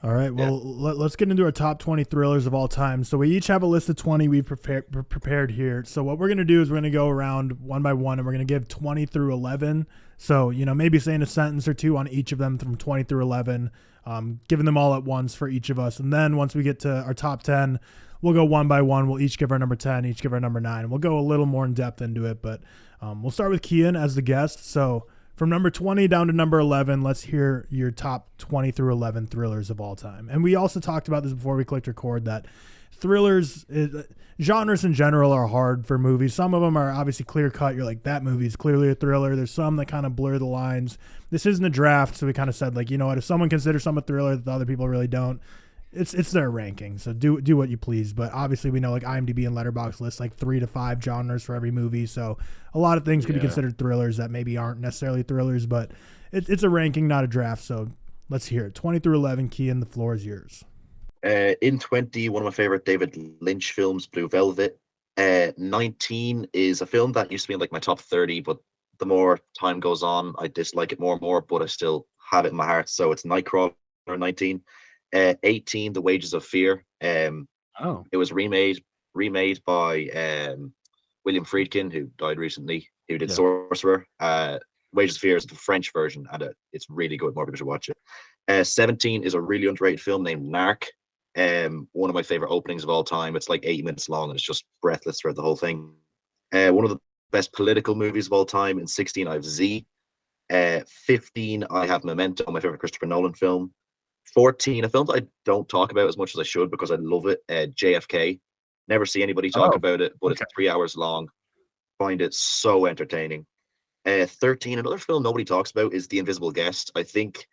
All right, well, let's get into our top 20 thrillers of all time. So we each have a list of 20 we've prepared here. So what we're going to do is we're going to go around one by one, and we're going to give 20 through 11. So, maybe saying a sentence or two on each of them from 20 through 11, giving them all at once for each of us. And then once we get to our top 10, we'll go one by one. We'll each give our number 10, each give our number 9. And we'll go a little more in depth into it, but we'll start with Cian as the guest. So from number 20 down to number 11, let's hear your top 20 through 11 thrillers of all time. And we also talked about this before we clicked record, that thrillers, genres in general are hard for movies. Some of them are obviously clear cut. You're like, that movie is clearly a thriller. There's some that kind of blur the lines. This isn't a draft, so we kind of said, like, you know what, if someone considers some a thriller that the other people really don't, it's their ranking. So do what you please. But obviously we know, like, IMDb and Letterboxd lists like 3 to 5 genres for every movie. So a lot of things could be considered thrillers that maybe aren't necessarily thrillers, but it's a ranking, not a draft. So let's hear it. 20 through 11, Cian, the floor is yours. In 20, one of my favorite David Lynch films, Blue Velvet. 19 is a film that used to be in like my top 30, but the more time goes on, I dislike it more and more, but I still have it in my heart. So it's Nightcrawler. 19. 18, The Wages of Fear. It was remade by William Friedkin, who died recently, who did Sorcerer. Wages of Fear is the French version, and it's really good. More people should watch it. 17 is a really underrated film named Narc. One of my favorite openings of all time. It's like 8 minutes long, and it's just breathless throughout the whole thing. One of the best political movies of all time. In 16, I have Z. 15, I have Memento, my favorite Christopher Nolan film. 14, a film that I don't talk about as much as I should because I love it. JFK. Never see anybody talk about it, but it's 3 hours long. Find it so entertaining. 13, another film nobody talks about is The Invisible Guest. I think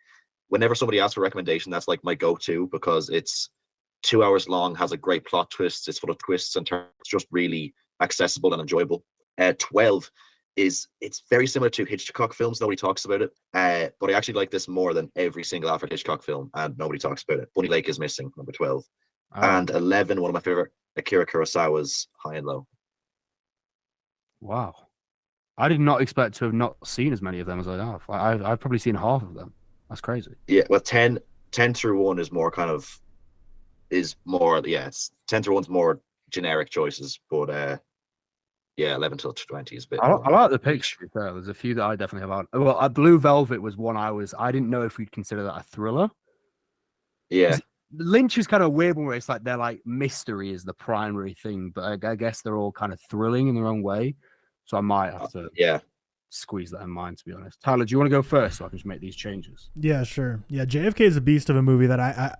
whenever somebody asks for a recommendation, that's like my go-to because it's 2 hours long, has a great plot twist. It's full of twists and turns. It's just really accessible and enjoyable. 12 it's very similar to Hitchcock films. Nobody talks about it, but I actually like this more than every single Alfred Hitchcock film, and nobody talks about it. Bunny Lake is Missing, number 12. And 11, one of my favorite Akira Kurosawa's, High and Low. Wow. I did not expect to have not seen as many of them as I have. I've probably seen half of them. That's crazy. Yeah, well, 10 through 1 is more it's 10 through 1's more generic choices, but 11 till 20 is a bit. I like the picture. There's a few that I definitely have on. Well, Blue Velvet was one I didn't know if we'd consider that a thriller. Yeah. Lynch is kind of weird where it's like they're like mystery is the primary thing, but I guess they're all kind of thrilling in their own way. So I might have to squeeze that in mind, to be honest. Tyler, do you want to go first so I can just make these changes? Yeah, sure. Yeah, JFK is a beast of a movie that I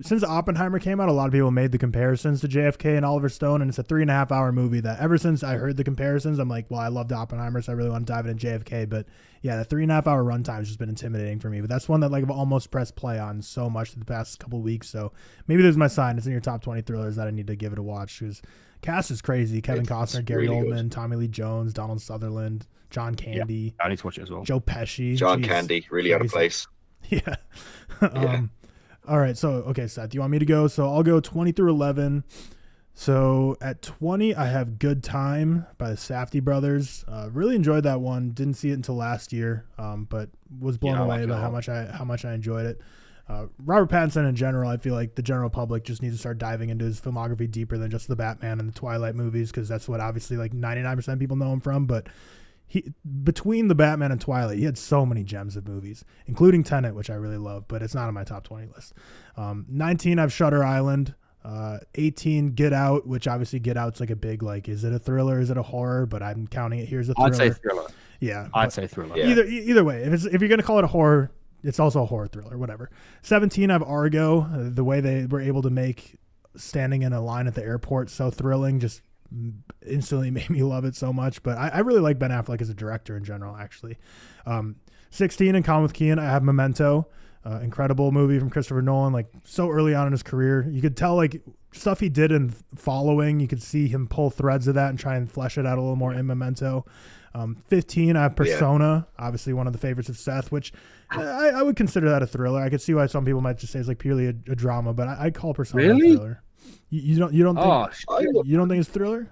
since Oppenheimer came out, a lot of people made the comparisons to JFK and Oliver Stone, and it's a 3.5 hour movie that ever since I heard the comparisons, I'm like, well, I loved Oppenheimer, so I really want to dive into JFK. But yeah, the 3.5 hour runtime has just been intimidating for me. But that's one that like I've almost pressed play on so much the past couple of weeks. So maybe there's my sign. It's in your top 20 thrillers that I need to give it a watch because cast is crazy. Kevin Costner, Gary Oldman, good. Tommy Lee Jones, Donald Sutherland, John Candy. Yeah, I need to watch it as well. Joe Pesci. John Candy, really out of place. Yeah. All right, so, okay, Seth, you want me to go? So I'll go 20 through 11. So at 20, I have Good Time by the Safdie brothers. Really enjoyed that one. Didn't see it until last year, but was blown away by how much I enjoyed it. Robert Pattinson in general, I feel like the general public just needs to start diving into his filmography deeper than just the Batman and the Twilight movies, because that's what obviously like 99% of people know him from, but between the Batman and Twilight, he had so many gems of movies, including Tenet, which I really love, but it's not on my top 20 list. 19, I have Shutter Island. 18, Get Out, which obviously Get Out's like a big, like, is it a thriller? Is it a horror? But I'm counting it here as a thriller. I'd say thriller. Yeah. I'd say thriller. Yeah. Either way, if you're going to call it a horror, it's also a horror thriller, whatever. 17, I have Argo. The way they were able to make standing in a line at the airport so thrilling just instantly made me love it so much. But I really like Ben Affleck as a director in general, actually. 16, in common with Cian, I have Memento. Incredible movie from Christopher Nolan, like so early on in his career. You could tell like stuff he did in Following, you could see him pull threads of that and try and flesh it out a little more in Memento. 15, I have Persona, obviously one of the favorites of Seth, which I would consider that a thriller. I could see why some people might just say it's like purely a drama, but I call Persona a thriller. You don't think it's a thriller?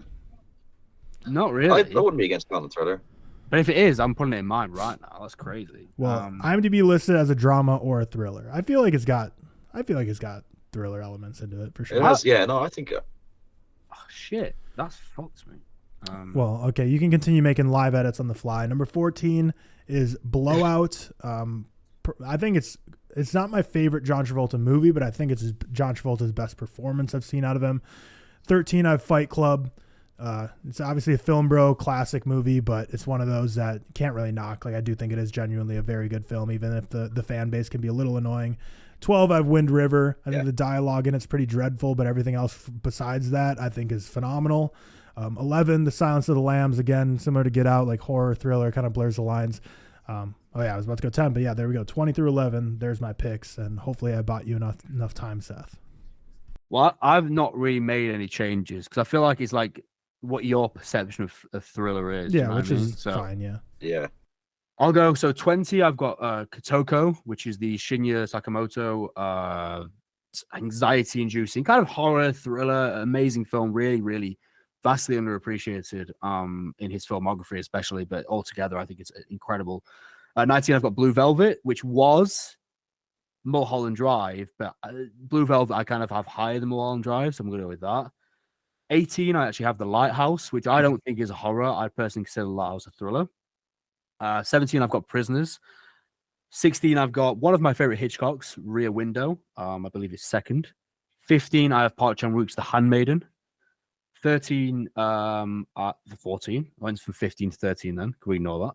Not really. I wouldn't be against calling it thriller. But if it is, I'm putting it in mine right now. That's crazy. Well, IMDb listed as a drama or a thriller. I feel like it's got I feel like it's got thriller elements into it for sure. It has, yeah. No, I think. Oh, shit, that's fucked me. Well, okay, you can continue making live edits on the fly. Number 14 is Blowout. I think it's not my favorite John Travolta movie, but I think it's John Travolta's best performance I've seen out of him. 13, I have Fight Club. It's obviously a film bro classic movie, but it's one of those that you can't really knock. Like, I do think it is genuinely a very good film, even if the fan base can be a little annoying. 12, I have Wind River. I think the dialogue in it's pretty dreadful, but everything else besides that I think is phenomenal. 11, The Silence of the Lambs, again, similar to Get Out, like horror, thriller, kind of blurs the lines. I was about to go 10, but yeah, there we go. 20 through 11, there's my picks, and hopefully I bought you enough time, Seth. Well, I've not really made any changes because I feel like it's like what your perception of thriller is. Yeah, which is fine, yeah. Yeah. I'll go. So 20, I've got Kotoko, which is the Shinya Sakamoto anxiety-inducing, kind of horror, thriller, amazing film, really, really vastly underappreciated in his filmography especially, but altogether I think it's incredible. 19, I've got Blue Velvet, which was Mulholland Drive, but Blue Velvet I kind of have higher than Mulholland Drive, so I'm going to go with that. 18, I actually have The Lighthouse, which I don't think is a horror. I personally consider The Lighthouse a thriller. 17, I've got Prisoners. 16, I've got one of my favorite Hitchcocks, Rear Window. I believe it's second. 15, I have Park Chan-wook's The Handmaiden. 13, 14. I went from 15 to 13 then. Can we ignore that?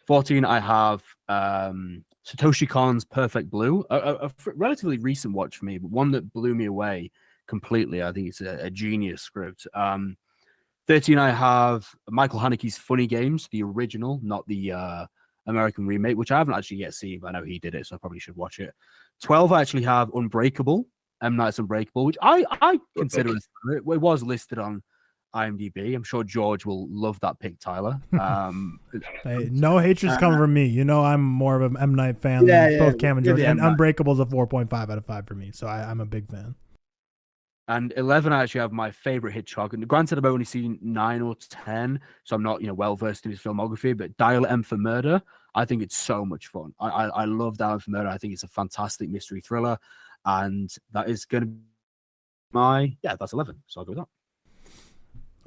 14, I have Satoshi Kon's Perfect Blue, a relatively recent watch for me, but one that blew me away completely. I think it's a genius script. 13, I have Michael Haneke's Funny Games, the original, not the American remake, which I haven't actually yet seen, but I know he did it, so I probably should watch it. 12, I actually have Unbreakable, M. Night's Unbreakable, which I consider it was listed on IMDb. I'm sure George will love that pick, Tyler. Hey, no hatred's coming from me. You know I'm more of an M. Night fan than both Cam and George. And Unbreakable is a 4.5 out of 5 for me, so I'm a big fan. And 11, I actually have my favorite Hitchcock. And granted, I've only seen 9 or 10, so I'm not, well versed in his filmography. But Dial M for Murder, I think it's so much fun. I love Dial M for Murder. I think it's a fantastic mystery thriller, and that is going to be that's 11. So I'll go with that.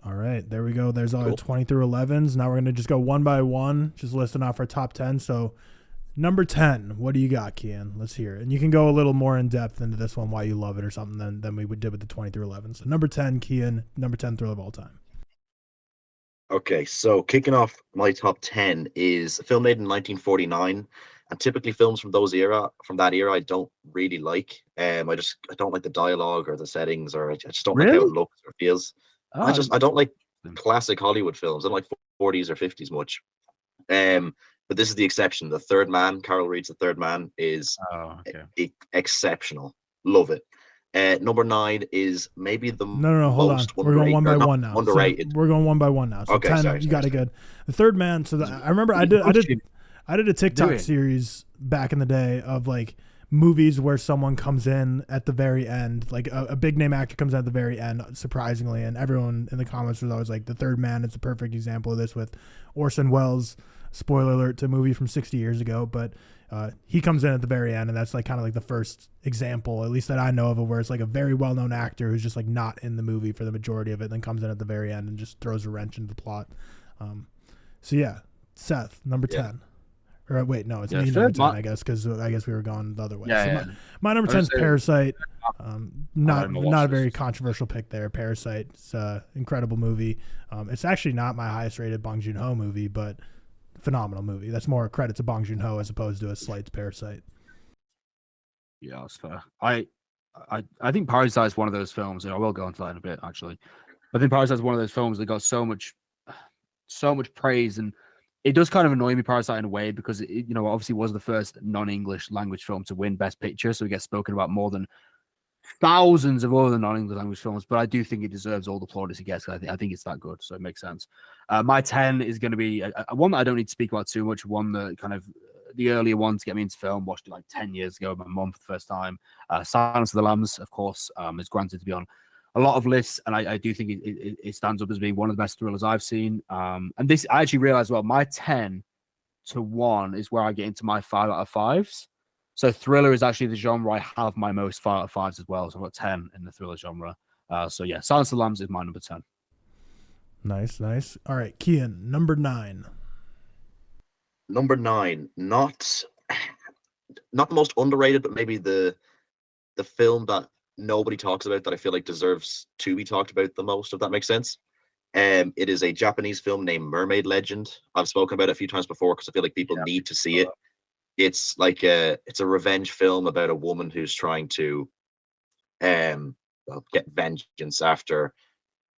All right, there we go. There's all 20 through 11s. Now we're going to just go one by one, just listing off our top 10. So number 10, what do you got, Cian? Let's hear it. And you can go a little more in depth into this one, why you love it or something than we did with the 20 through 11. So number 10, Cian, number 10 thriller of all time. Okay, so kicking off my top 10 is a film made in 1949. And typically films from that era, I don't really like. I don't like the dialogue or the settings, or I just don't like how it looks or feels. I don't like classic Hollywood films. I don't like 40s or 50s much. But this is the exception. The Third Man, Carol Reed's The Third Man, is exceptional. Love it. Number 9 is maybe the hold on. We're going one by one now. Underrated. So we're going one by one now. So okay, 10, you got it good. The Third Man. So I remember I did a TikTok series back in the day of like movies where someone comes in at the very end, like a big name actor comes in at the very end, surprisingly, and everyone in the comments was always like, The Third Man is a perfect example of this with Orson Welles. Spoiler alert to a movie from 60 years ago, but he comes in at the very end, and that's like kind of like the first example, at least that I know of, where it's like a very well-known actor who's just like not in the movie for the majority of it, and then comes in at the very end and just throws a wrench into the plot. So yeah, Seth, number 10. Or wait, no, it's me number 10, I guess, because I guess we were going the other way. My number 10 is Parasite. Not a very controversial pick there. Parasite. It's an incredible movie. It's actually not my highest rated Bong Joon-ho movie, but phenomenal movie. That's more credit to Bong Joon-ho as opposed to a slight to Parasite. Yeah, that's fair. I think Parasite is one of those films, and I will go into that in a bit, actually. I think Parasite is one of those films that got so much praise, and it does kind of annoy me, Parasite, in a way, because it obviously was the first non-English language film to win Best Picture, so it gets spoken about more than thousands of other non-English language films. But I do think it deserves all the plaudits it gets. I think it's that good, so it makes sense. My 10 is going to be one that I don't need to speak about too much. One that kind of the earlier one to get me into film. Watched it like 10 years ago with my mum for the first time. Silence of the Lambs, of course, is granted to be on a lot of lists, and I do think it stands up as being one of the best thrillers I've seen. And this, I actually realized, well, my 10 to 1 is where I get into my 5 out of 5s. So thriller is actually the genre I have my most 5 out of 5s as well. So I've got 10 in the thriller genre. So yeah, Silence of the Lambs is my number 10. Nice. All right, Cian, number 9. Number 9, not the most underrated, but maybe the film that nobody talks about that I feel like deserves to be talked about the most, if that makes sense. It is a Japanese film named Mermaid Legend. I've spoken about it a few times before because I feel like people need to see it. It's like it's a revenge film about a woman who's trying to get vengeance after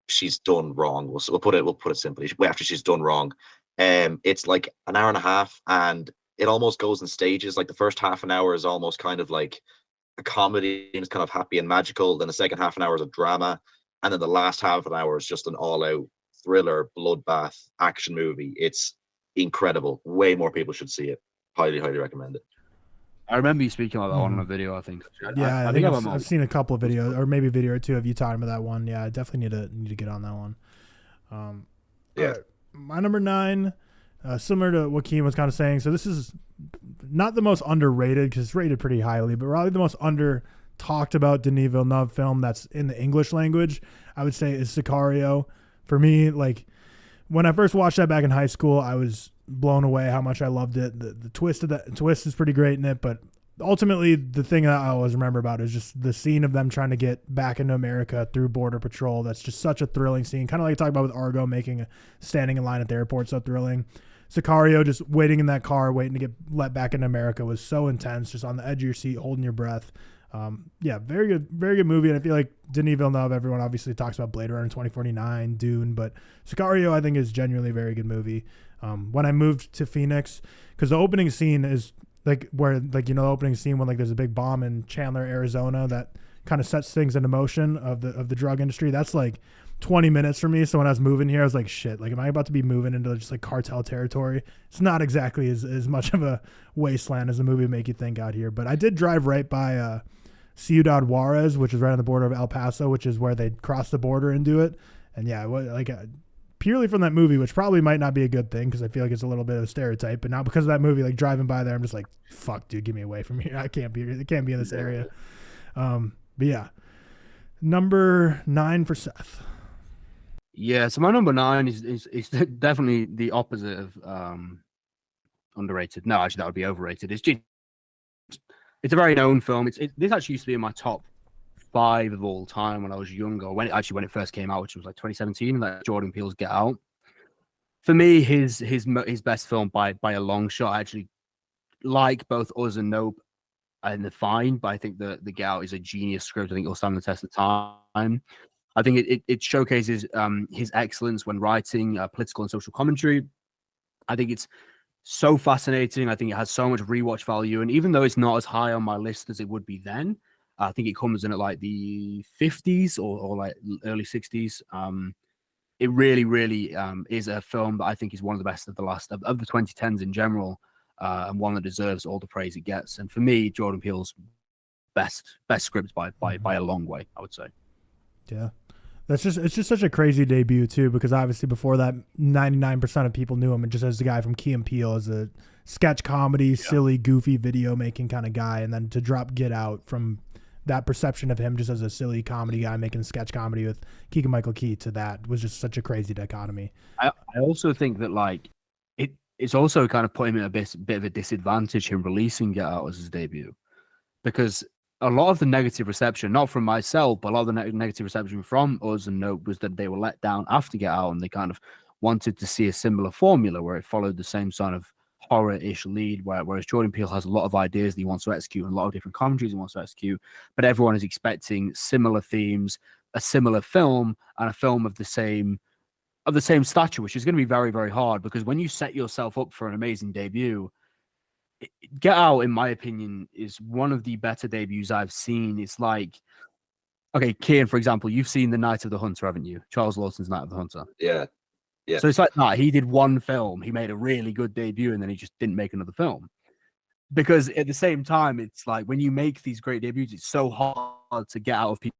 she's done wrong. We'll put it simply. After she's done wrong. It's like an hour and a half, and it almost goes in stages. Like the first half an hour is almost kind of like a comedy and it's kind of happy and magical. Then the second half an hour is a drama, and then the last half an hour is just an all-out thriller, bloodbath action movie. It's incredible. Way more people should see it. Highly recommend it. I remember you speaking about that one on a video, I think. Yeah, I think I've seen a couple of videos, or maybe a video or two of you talking about that one. Yeah, I definitely need to get on that one. Yeah. My number 9, similar to what Cian was kind of saying. So this is not the most underrated because it's rated pretty highly, but probably the most under talked about Denis Villeneuve film that's in the English language, I would say, is Sicario. For me, like when I first watched that back in high school, I was blown away how much I loved it. The twist is pretty great in it, but ultimately the thing that I always remember about is just the scene of them trying to get back into America through border patrol. That's just such a thrilling scene, kind of like talking about with Argo standing in line at the airport, so thrilling. Sicario, just waiting in that car, waiting to get let back into America, was so intense, just on the edge of your seat, holding your breath. Yeah, very good movie. And I feel like Denis Villeneuve, everyone obviously talks about Blade Runner 2049, Dune, but Sicario I think is genuinely a very good movie. When I moved to Phoenix, because the opening scene is like where, like, you know, the opening scene when like there's a big bomb in Chandler, Arizona, that kind of sets things into motion of the drug industry. That's like 20 minutes for me. So when I was moving here, I was like, shit, like, am I about to be moving into just like cartel territory? It's not exactly as much of a wasteland as the movie would make you think out here. But I did drive right by Ciudad Juarez, which is right on the border of El Paso, which is where they cross the border and do it. And yeah, like purely from that movie, which probably might not be a good thing because I feel like it's a little bit of a stereotype, but now because of that movie, like driving by there, I'm just like, fuck, dude, get me away from here. It can't be in this area. But yeah, number 9 for Seth. Yeah, so my number 9 is definitely the opposite of underrated. No, actually, that would be overrated. It's a very known film. This actually used to be in my top 5 of all time when I was younger. When it first came out, which was like 2017, like Jordan Peele's Get Out. For me, his best film by a long shot. I actually like both Us and Nope and The Fine, but I think the Get Out is a genius script. I think it'll stand the test of time. I think it showcases his excellence when writing political and social commentary. I think it's so fascinating. I think it has so much rewatch value. And even though it's not as high on my list as it would be then, I think it comes in at like the 50s or like early 60s. It really, really is a film that I think is one of the best of the 2010s in general, and one that deserves all the praise it gets. And for me, Jordan Peele's best script by a long way, I would say. Yeah. It's just such a crazy debut too, because obviously before that 99% of people knew him just as the guy from Key and Peele, as a sketch comedy, silly, goofy video making kind of guy, and then to drop Get Out from that perception of him just as a silly comedy guy making sketch comedy with Keegan-Michael Key to that was just such a crazy dichotomy. I also think that like it's also kind of put him in a bit of a disadvantage in releasing Get Out as his debut, because a lot of the negative reception, not from myself, but a lot of the negative reception from Us and Nope was that they were let down after Get Out, and they kind of wanted to see a similar formula where it followed the same sort of horror-ish lead, whereas Jordan Peele has a lot of ideas that he wants to execute and a lot of different commentaries he wants to execute, but everyone is expecting similar themes, a similar film, and a film of the same stature, which is going to be very, very hard, because when you set yourself up for an amazing debut, Get Out, in my opinion, is one of the better debuts I've seen. It's like, okay, Cian, for example, you've seen The Night of the Hunter, haven't you? Charles Lawson's Night of the Hunter. Yeah. So it's like that. He did one film. He made a really good debut, and then he just didn't make another film. Because at the same time, it's like when you make these great debuts, it's so hard to get out of people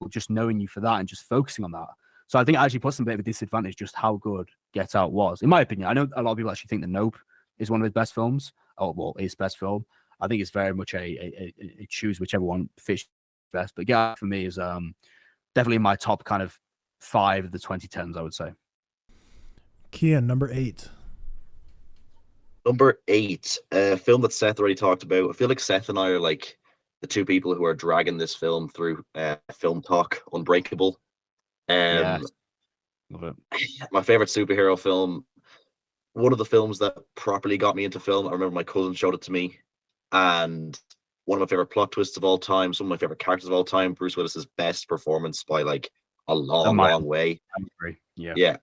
just knowing you for that and just focusing on that. So I think it actually puts them a bit of a disadvantage just how good Get Out was, in my opinion. I know a lot of people actually think that Nope is one of his best films, his best film. I think it's very much a choose whichever one fits best. But yeah, for me is definitely my top kind of 5 of the 2010s, I would say. Cian, number 8. Number 8, a film that Seth already talked about. I feel like Seth and I are like the two people who are dragging this film through film talk. Unbreakable. Yes. Love it. My favorite superhero film. One of the films that properly got me into film. I remember my cousin showed it to me, and one of my favorite plot twists of all time. Some of my favorite characters of all time. Bruce Willis's best performance by like a long way. I agree. Yeah. Yeah.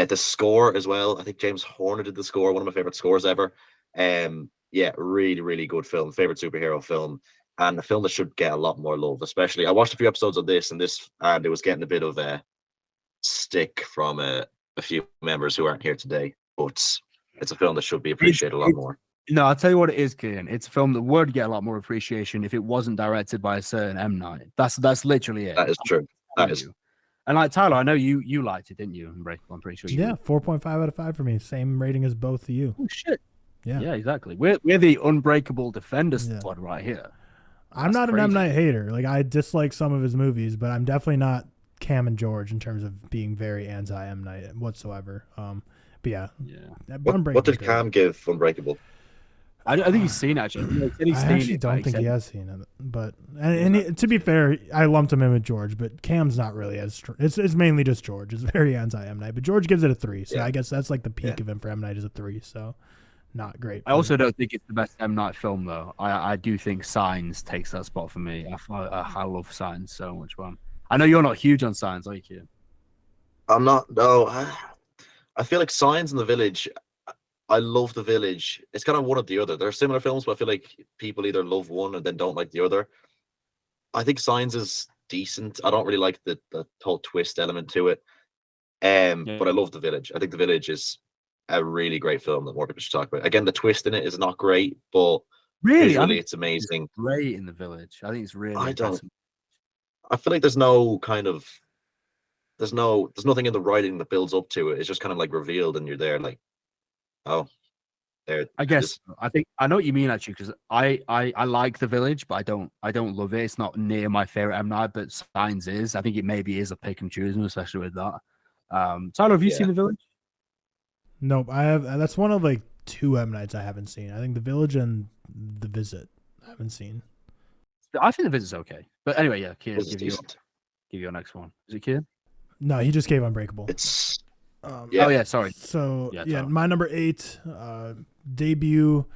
The score as well. I think James Horner did the score. One of my favorite scores ever. Yeah, really, really good film. Favorite superhero film, and a film that should get a lot more love. Especially, I watched a few episodes of this, and it was getting a bit of a stick from a few members who aren't here today. But it's a film that should be appreciated a lot more. No, I'll tell you what it is, Cian. It's a film that would get a lot more appreciation if it wasn't directed by a certain M. Night. That's literally it. That is true. That is. And like Tyler, I know you liked it, didn't you? Unbreakable, I'm pretty sure. Yeah, 4.5 out of 5 for me. Same rating as both of you. Oh shit. Yeah. Yeah, exactly. We're the Unbreakable Defenders squad right here. I'm not an M. Night hater. Like, I dislike some of his movies, but I'm definitely not Cam and George in terms of being very anti M. Night whatsoever. But yeah. What did Cam give Unbreakable? I think he's seen it, actually. I actually don't think he has seen it. But to be fair, I lumped him in with George, but Cam's not really as it's mainly just George. It's very anti M. Night, but George gives it a 3. So I guess that's like the peak of him for M. Night is a 3. So not great. I also don't think it's the best M. Night film though. I do think Signs takes that spot for me. I love Signs so much, man. I know you're not huge on Signs, are you? I'm not. No, I feel like Signs in The Village. I love The Village. It's kind of one or the other. They're similar films, but I feel like people either love one and then don't like the other. I think Signs is decent. I don't really like the whole twist element to it. But I love The Village. I think The Village is a really great film that more people should talk about. Again, the twist in it is not great, but visually it's amazing. It's great in The Village. I think it's really I feel like there's nothing in the writing that builds up to it. It's just kind of like revealed and you're there like, oh, there. I guess I know what you mean actually, because I like The Village, but I don't love it. It's not near my favorite M. Night, but Signs is. I think it maybe is a pick and choose, especially with that. Tyler, have you seen The Village? Nope, I have. That's one of like 2 M. Nights I haven't seen. I think The Village and The Visit I haven't seen. I think The Visit's okay, but anyway, yeah. Cian, give you your next one. Is it Cian? No, he just gave Unbreakable. It's. Oh yeah, sorry. So my number 8 debut.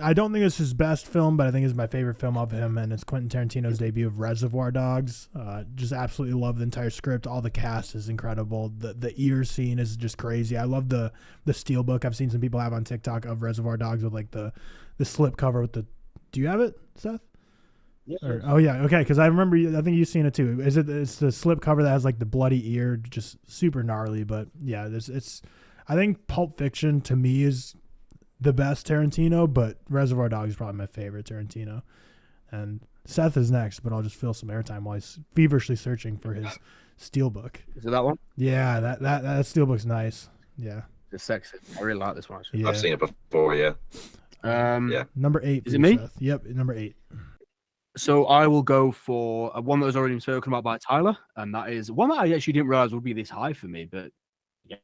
I don't think it's his best film, but I think it's my favorite film of him, and it's Quentin Tarantino's debut of Reservoir Dogs. Just absolutely love the entire script. All the cast is incredible. The ear scene is just crazy. I love the steelbook I've seen some people have on TikTok of Reservoir Dogs with like the slip cover with the. Do you have it, Seth? Yeah. Okay. Because I remember, I think you've seen it too. It's the slip cover that has like the bloody ear, just super gnarly. But yeah, I think Pulp Fiction to me is the best Tarantino, but Reservoir Dogs is probably my favorite Tarantino. And Seth is next, but I'll just fill some airtime while he's feverishly searching for his steelbook. Is it that one? Yeah, that steelbook's nice. Yeah, it's sexy. I really like this one. Actually. Yeah. I've seen it before. Yeah. Number 8. Is it me? Seth. Yep, number 8. So I will go for one that was already spoken about by Tyler, and that is one that I actually didn't realize would be this high for me, but yeah,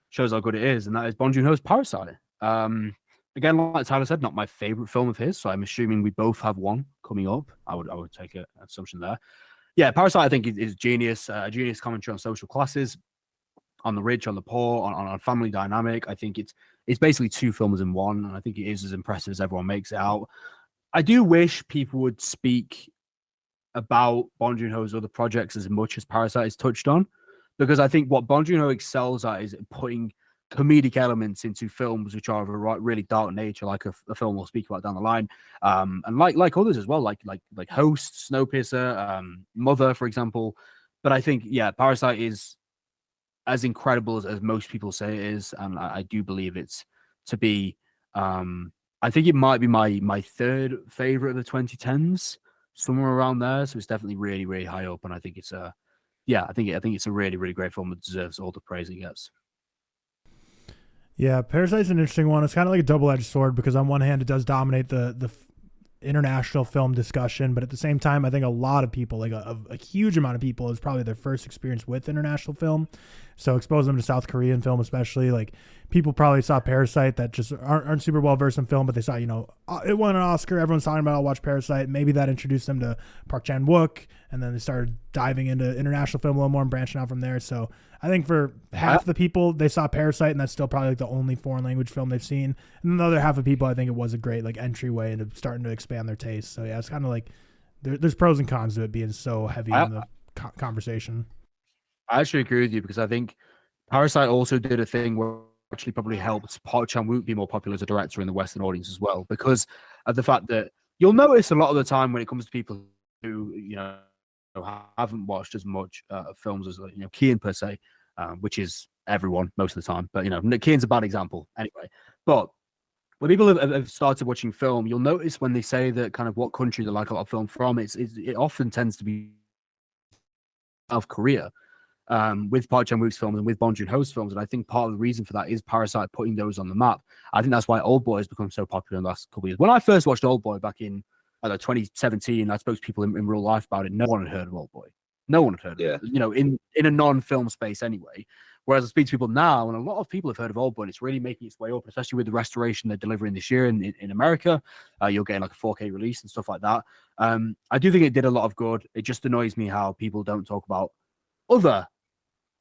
shows how good it is, and that is Bong Joon-ho's Parasite. Again, like Tyler said, not my favorite film of his, so I'm assuming we both have one coming up. I would take an assumption there. Yeah, Parasite I think is genius, genius commentary on social classes, on the rich, on the poor, on family dynamic. I think it's basically 2 films in one, and I think it is as impressive as everyone makes it out. I do wish people would speak about Bong Joon-ho's other projects as much as Parasite is touched on, because I think what Bong Joon-ho excels at is putting comedic elements into films which are of a really dark nature, like a film we'll speak about down the line, and like others as well, like Host, Snowpiercer, Mother, for example. But I think Parasite is as incredible as most people say it is, and I do believe it's to be. I think it might be my 3rd favorite of the 2010s, somewhere around there. So it's definitely really, really high up, and I think it's I think it's a really, really great film that deserves all the praise it gets. Yeah, Parasite's an interesting one. It's kind of like a double-edged sword because on one hand it does dominate the international film discussion, but at the same time I think a lot of people, like a huge amount of people, is probably their first experience with international film. So expose them to South Korean film, especially. Like people probably saw Parasite that just aren't super well versed in film, but they saw, it won an Oscar, everyone's talking about it, I'll watch Parasite. Maybe that introduced them to Park Chan-wook, and then they started diving into international film a little more and branching out from there. So I think for half the people, they saw Parasite, and that's still probably like the only foreign language film they've seen. And the other half of people, I think it was a great like entryway into starting to expand their taste. So yeah, it's kind of like there's pros and cons to it being so heavy in the conversation. I actually agree with you because I think Parasite also did a thing where actually probably helped Park Chan-wook be more popular as a director in the Western audience as well, because of the fact that you'll notice a lot of the time when it comes to people who haven't watched as much films as Cian per se, which is everyone most of the time, but Cian's a bad example anyway. But when people have started watching film, you'll notice when they say that kind of what country they like a lot of film from, it often tends to be South Korea. With Park Chan-wook's films and with Bong Joon-ho's films, and I think part of the reason for that is Parasite putting those on the map. I think that's why Oldboy has become so popular in the last couple of years. When I first watched Oldboy back in 2017, I spoke to people in real life about it. No one had heard of Oldboy. No one had heard of it. In a non-film space anyway. Whereas I speak to people now, and a lot of people have heard of Oldboy, and it's really making its way up, especially with the restoration they're delivering this year in America. You're getting like a 4K release and stuff like that. I do think it did a lot of good. It just annoys me how people don't talk about other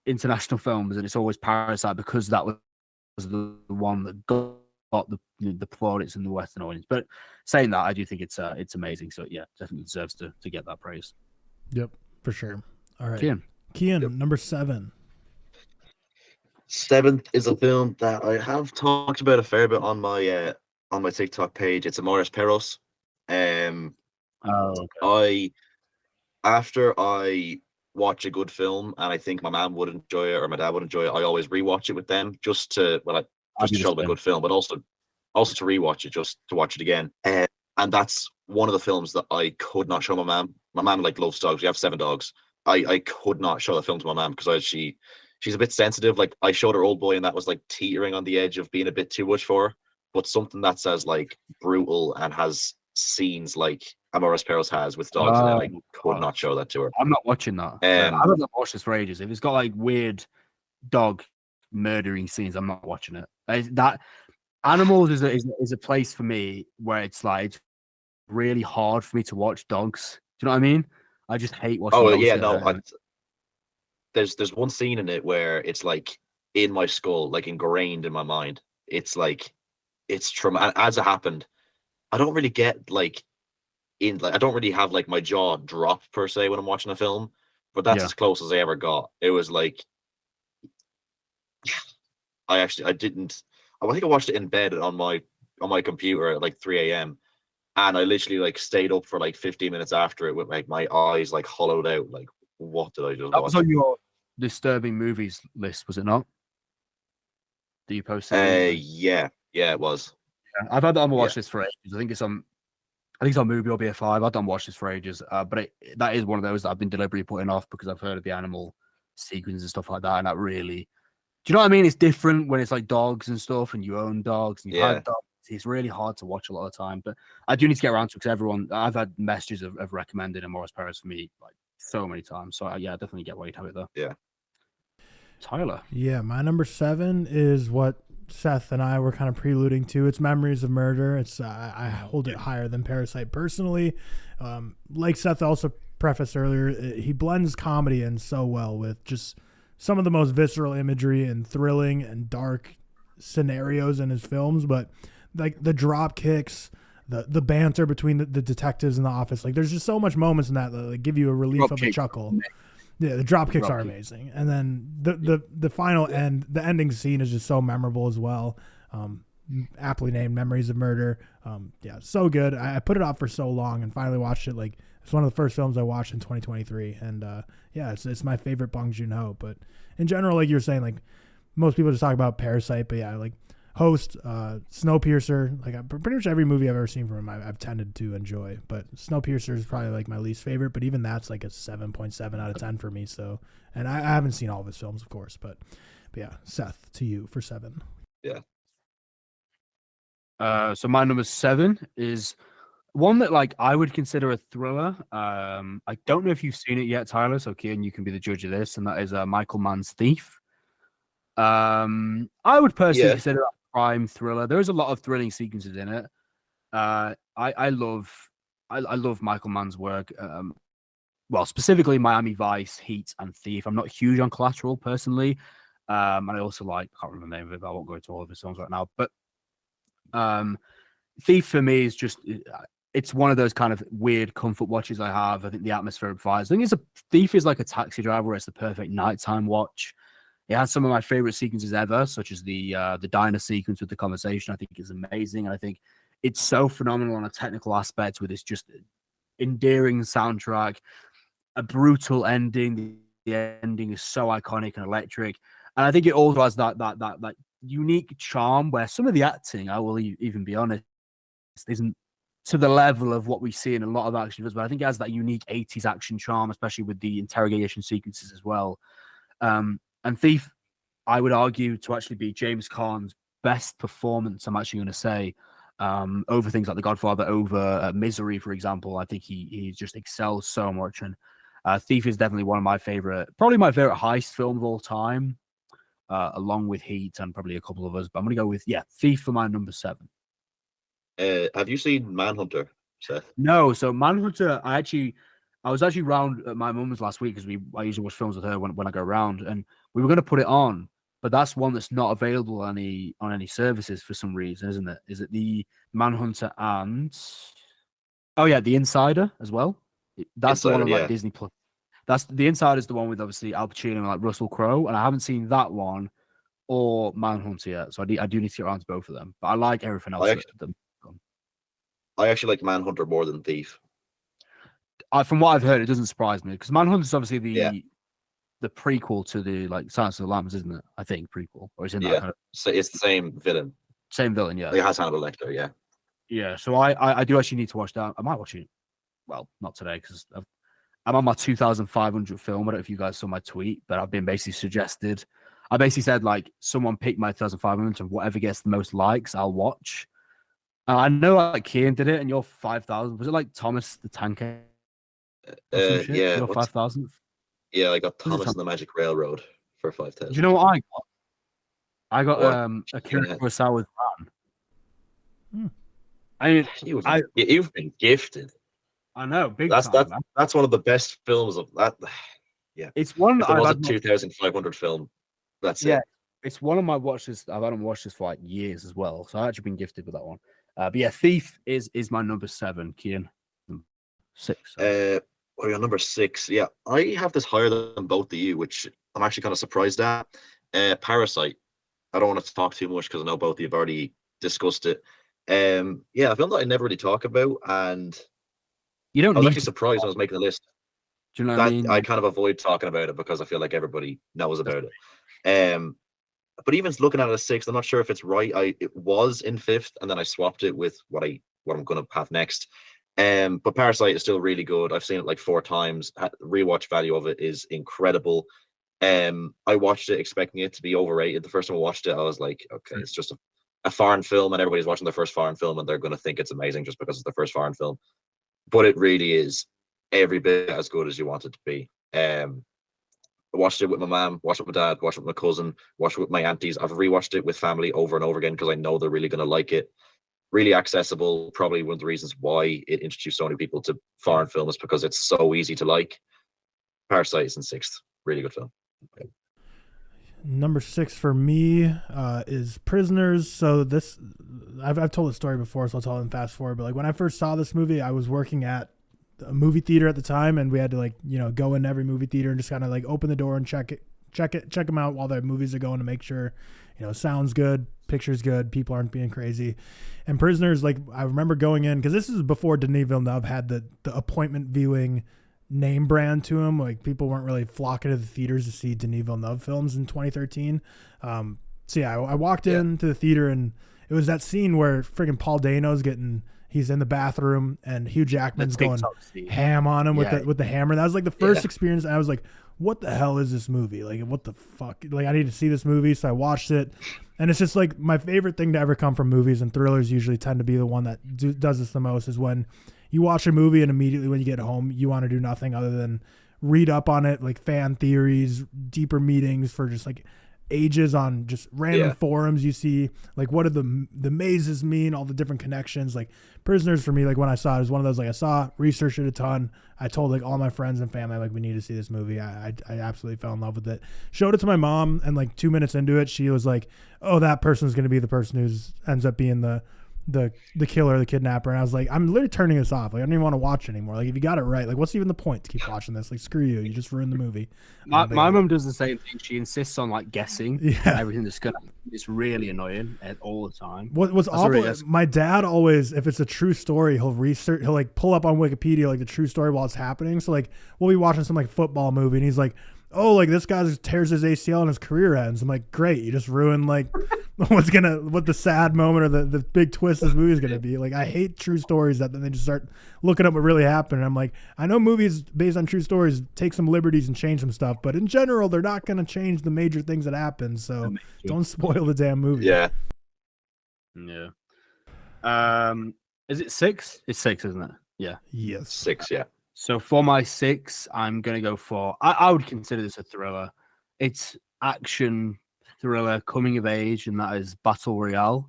international films, and it's always Parasite because that was the one that got the plaudits in the Western audience. But saying that, I do think it's amazing. So yeah, definitely deserves to get that praise. Yep, for sure. All right, Cian, yep. Number 7. 7th is a film that I have talked about a fair bit on my TikTok page. It's Amores Perros. After I watch a good film and I think my mom would enjoy it or my dad would enjoy it, I always rewatch it with them just to show them a good film, but also to rewatch it, just to watch it again. And that's one of the films that I could not show my mom. My mom loves dogs. We have 7 dogs. I could not show the film to my mom because she's a bit sensitive. Like I showed her Oldboy and that was like teetering on the edge of being a bit too much for her. But something that's as like brutal and has scenes like Amores Perros has with dogs in it, I could not show that to her. I'm not watching that. I haven't watched this for ages. If it's got like weird dog murdering scenes, I'm not watching it. That Animals is a place for me where it's like it's really hard for me to watch dogs. Do you know what I mean? I just hate watching. Oh yeah, no. There's one scene in it where it's like in my skull, like ingrained in my mind. It's like it's trauma. As it happened, I don't really get I don't really have like my jaw drop per se when I'm watching a film, but that's as close as I ever got. It was like I think I watched it in bed on my computer at like 3 a.m. and I literally like stayed up for like 15 minutes after it with like my eyes like hollowed out. Like, what did I just watch? That was on your disturbing movies list, was it not? That you posted? Yeah, it was. Yeah, I've had that on my watch list for ages. I think it's on Movie or BF5. I've done watch this for ages, but that is one of those that I've been deliberately putting off because I've heard of the animal sequence and stuff like that, and that really. Do you know what I mean? It's different when it's like dogs and stuff, and you own dogs and you've had dogs. It's really hard to watch a lot of the time, but I do need to get around to it because I've had messages of recommended Amores Perros for me like so many times. So yeah, I definitely get why you'd have it though. Yeah. Tyler. Yeah, my number 7 is what Seth and I were kind of preluding to. It's Memories of Murder. It's I hold it higher than Parasite personally. Like Seth also prefaced earlier, he blends comedy in so well with just some of the most visceral imagery and thrilling and dark scenarios in his films, but like the drop kicks, the banter between the detectives in the office, like there's just so much moments in that like give you a relief of a chuckle. Yeah, the drop kicks are amazing, and then the final the ending scene is just so memorable as well. Aptly named Memories of Murder. Yeah, so good. I put it off for so long and finally watched it. Like it's one of the first films I watched in 2023, and yeah, it's my favorite Bong Joon-ho. But in general, like you're saying, like most people just talk about Parasite, but yeah, like Host, Snowpiercer, like pretty much every movie I've ever seen from him, I've tended to enjoy. But Snowpiercer is probably like my least favorite, but even that's like a 7.7 out of 10 for me. So, and I haven't seen all of his films, of course, but yeah, Seth, to you for 7. Yeah. So my number 7 is one that like I would consider a thriller. I don't know if you've seen it yet, Tyler. So Cian, you can be the judge of this, and that is Michael Mann's Thief. I would personally consider it a crime thriller. There is a lot of thrilling sequences in it. I love Michael Mann's work. Well, specifically Miami Vice, Heat, and Thief. I'm not huge on Collateral personally, and I also I can't remember the name of it, but I won't go into all of his songs right now. But Thief for me is just it's one of those kind of weird comfort watches I have. I think the atmosphere provides. I think Thief is like a Taxi Driver where it's the perfect nighttime watch. It has some of my favorite sequences ever, such as the diner sequence with the conversation. I think is amazing, and I think it's so phenomenal on a technical aspect with this just endearing soundtrack, a brutal ending. The ending is so iconic and electric, and I think it also has that unique charm where some of the acting, I will even be honest, isn't to the level of what we see in a lot of action films, but I think it has that unique 80s action charm, especially with the interrogation sequences as well. And Thief, I would argue to actually be James Caan's best performance, I'm actually going to say, over things like The Godfather, over Misery, for example. I think he just excels so much. And Thief is definitely one of my probably my favorite heist film of all time, along with Heat and probably a couple of others. But I'm going to go with, Thief for my number 7. Have you seen Manhunter, Seth? No, so Manhunter, I was actually round at my mum's last week because I usually watch films with her when I go around, and we were going to put it on, but that's one that's not available on any services for some reason, isn't it? Is it the Manhunter and The Insider as well? That's the one on Disney Plus. That's the Insider is the one with obviously Al Pacino and like Russell Crowe, and I haven't seen that one or Manhunter yet, so I do need to get around to both of them. But I like everything else. I actually like Manhunter more than Thief. From what I've heard, it doesn't surprise me because Manhunter is obviously the prequel to the Silence of the Lambs, isn't it? I think prequel, or is it? Yeah, so it's the same villain. Same villain, yeah. It has Hannibal Lecter, yeah. Yeah, so I do actually need to watch that. I might watch it. Well, not today because I'm on my 2,500 film. I don't know if you guys saw my tweet, but I've been basically suggested. I basically said like someone pick my 2,500 and whatever gets the most likes, I'll watch. I know like Cian did it, and your 5,000 was it like Thomas the Tank? Yeah, your 5,000. Yeah, I got Thomas and the Magic Railroad for 5,000. Do you know what I got? I got Akira Kurosawa's Ran. I mean, you've been gifted. I know, that's one of the best films of that. Yeah, it's one. If it was a 2,500 film. That's it. It's one of my watches. I've had watched this for like years as well, so I've actually been gifted with that one. But yeah, Thief is my number 7. Cian, 6. What are you on number 6? Yeah, I have this higher than both of you, which I'm actually kind of surprised at. Parasite. I don't want to talk too much because I know both of you have already discussed it. A film that I never really talk about, and I was actually surprised when I was making the list. Do you know what I mean? I kind of avoid talking about it because I feel like everybody knows about it. But even looking at it as 6th, I'm not sure if it's right. It was in 5th, and then I swapped it with what I'm going to have next. But Parasite is still really good. I've seen it like 4 times. Rewatch value of it is incredible. I watched it expecting it to be overrated. The first time I watched it, I was like, okay, it's just a foreign film, and everybody's watching their first foreign film, and they're going to think it's amazing just because it's their first foreign film. But it really is every bit as good as you want it to be. I watched it with my mom, watched it with my dad, watched it with my cousin, watched it with my aunties. I've rewatched it with family over and over again because I know they're really going to like it. Really accessible. Probably one of the reasons why it introduced so many people to foreign films because it's so easy to like. Parasite is in 6th. Really good film. Okay. Number 6 for me is Prisoners. So this, I've told the story before, so I'll tell them fast forward. But like when I first saw this movie, I was working at a movie theater at the time, and we had to go in every movie theater and just kind of open the door and check them out while the movies are going to make sure sounds good, picture's good, people aren't being crazy. And Prisoners, I remember going in because this is before Denis Villeneuve had the appointment viewing name brand to him. Like people weren't really flocking to the theaters to see Denis Villeneuve films in 2013. I walked into the theater, and it was that scene where friggin' Paul Dano's getting he's in the bathroom and Hugh Jackman's going ham on him with the hammer. That was like the first experience. I was like, what the hell is this movie? Like, what the fuck? Like, I need to see this movie. So I watched it. And it's just like my favorite thing to ever come from movies, and thrillers usually tend to be the one that does this the most, is when you watch a movie and immediately when you get home, you want to do nothing other than read up on it, like fan theories, deeper meetings for just like ages on just random forums. You see like, what do the mazes mean, all the different connections. Like Prisoners for me, like when I saw it, was one of those, like I saw, researched it a ton. I told like all my friends and family, like, we need to see this movie. I absolutely fell in love with it. Showed it to my mom, and like 2 minutes into it, she was like, oh, that person's going to be the person who's ends up being the killer, the kidnapper. And I was like, I'm literally turning this off. Like, I don't even want to watch it anymore. Like, if you got it right, like, what's even the point to keep watching this? Like, screw you. You just ruined the movie. My mom does the same thing. She insists on like guessing everything that's gonna. It's really annoying all the time. What's awful? My dad always, if it's a true story, he'll like pull up on Wikipedia like the true story while it's happening. So like, we'll be watching some like football movie, and he's like, oh, like this guy tears his ACL and his career ends. I'm like, great, you just ruined like what the sad moment or the big twist this movie is gonna be. Like, I hate true stories that then they just start looking up what really happened. And I'm like, I know movies based on true stories take some liberties and change some stuff, but in general, they're not gonna change the major things that happen. So don't spoil the damn movie. Yeah. Is it 6? It's 6, isn't it? Yeah. Yes. 6. Yeah. So for my 6, I'm going to go for, I would consider this a thriller. It's action thriller, coming of age, and that is Battle Royale.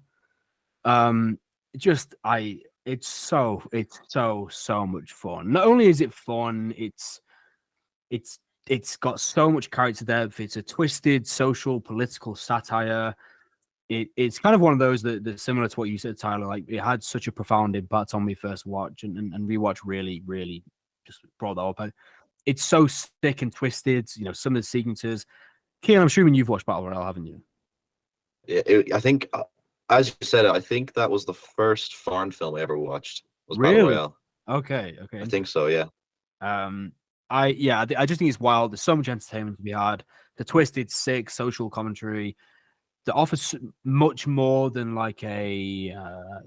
It's so much fun. Not only is it fun, it's got so much character depth. It's a twisted social, political satire. It's kind of one of those that's similar to what you said, Tyler. Like, it had such a profound impact on me first watch, and rewatch really, really just brought that up. It's so thick and twisted, you know, some of the sequences. Cian, I'm assuming you've watched Battle Royale, haven't you? Yeah, I think, as you said, I think that was the first foreign film I ever watched. Was Really? Battle Royale. Okay. I think so, yeah. I just think it's wild. There's so much entertainment to be had. The twisted, sick social commentary that offers much more than like a,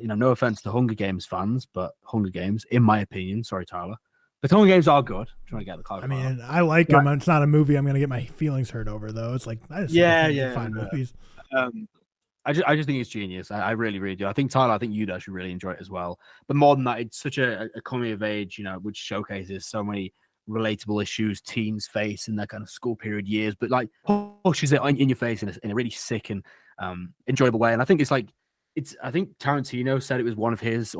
no offense to Hunger Games fans, but Hunger Games, in my opinion, sorry, Tyler, the Hunger Games are good. I'm trying to get the car. I mean, I like them. It's not a movie I'm going to get my feelings hurt over, though. It's like, I just find movies. I just think it's genius. I really, really do. I think, Tyler, you'd actually really enjoy it as well. But more than that, it's such a coming of age, which showcases so many relatable issues teens face in their kind of school period years, but like pushes it in your face in a really sick and enjoyable way. And I think I think Tarantino said it was one of his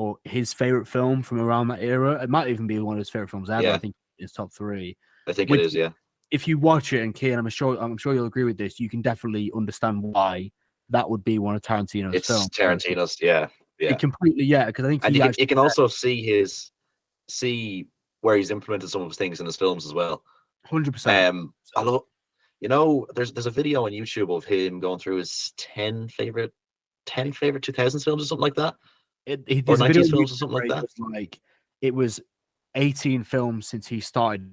favorite film from around that era. It might even be one of his favorite films ever. Yeah. I think it's top 3. I think it is, yeah. If you watch it, and Cian, I'm sure you'll agree with this, you can definitely understand why that would be one of Tarantino's films. It's Tarantino's, yeah. It completely, because I think you can also see where he's implemented some of his things in his films as well. 100%. I love, there's a video on YouTube of him going through his 10 favorite 2000s films or something like that. Or 90s films or something like that. Like, it was 18 films since he started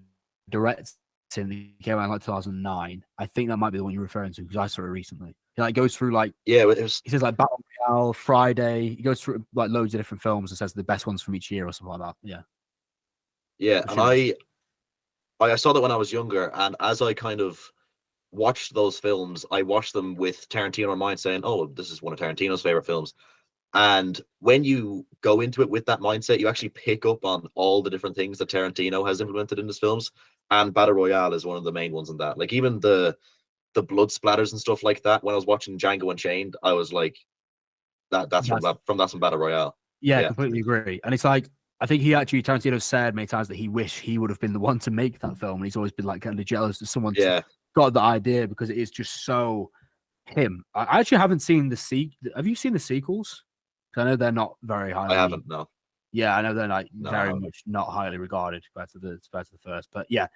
directing. He came out in like 2009. I think that might be the one you're referring to, because I saw it recently. He like goes through like, he says like Battle Royale, Friday. He goes through like loads of different films and says the best ones from each year or something like that. Yeah, and I saw that when I was younger, and as I kind of watched those films, I watched them with Tarantino in mind, saying, oh, this is one of Tarantino's favorite films. And when you go into it with that mindset, you actually pick up on all the different things that Tarantino has implemented in his films. And Battle Royale is one of the main ones in that. Like, even the blood splatters and stuff like that, when I was watching Django Unchained, I was like, that's from Battle Royale. Yeah, completely agree. And it's like, I think Tarantino said many times that he wished he would have been the one to make that film. And he's always been like kind of jealous that someone got the idea, because it is just so him. I actually haven't seen have you seen the sequels? I know they're not very highly. I haven't, no. Yeah, I know they're like very much not highly regarded compared to the first. But yeah,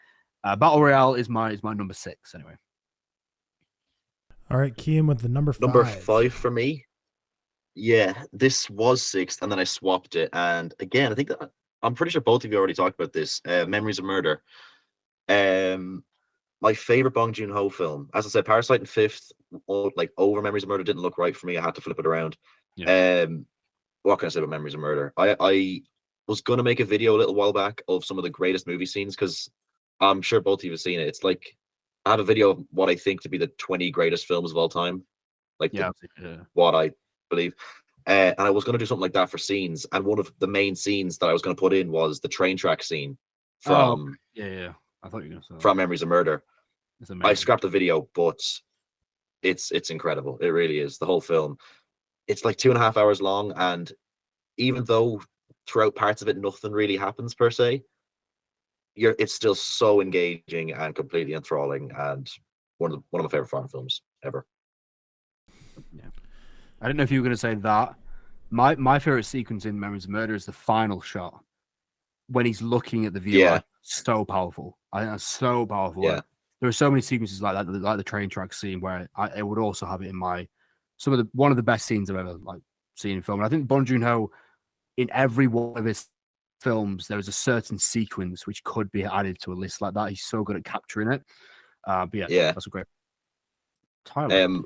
Battle Royale is my number 6 anyway. All right, Cian with the number 5. Number 5 for me. Yeah, this was 6th, and then I swapped it. And again, I think that I'm pretty sure both of you already talked about this. Memories of Murder. My favorite Bong Joon-ho film. As I said, Parasite in 5th, over Memories of Murder didn't look right for me. I had to flip it around. Yeah. what can I say about Memories of Murder? I was gonna make a video a little while back of some of the greatest movie scenes because I'm sure both of you have seen it. It's like I have a video of what I think to be the 20 greatest films of all time, like what I believe. And I was going to do something like that for scenes. And one of the main scenes that I was going to put in was the train track scene from I thought you were going to say from Memories of Murder. I scrapped the video, but it's incredible. It really is. The whole film. It's like 2.5 hours long, and even though throughout parts of it nothing really happens per se, it's still so engaging and completely enthralling, and one of my favorite foreign films ever. Yeah. I don't know if you were going to say that. My favorite sequence in Memories of Murder is the final shot when he's looking at the viewer. Yeah. So powerful. I think that's so powerful. Yeah. There are so many sequences like that, like the train track scene, where I would also have it in one of the best scenes I've ever seen in film. And I think Bong Joon-ho, in every one of his films, there is a certain sequence which could be added to a list like that. He's so good at capturing it. But yeah, that's a great. Tyler.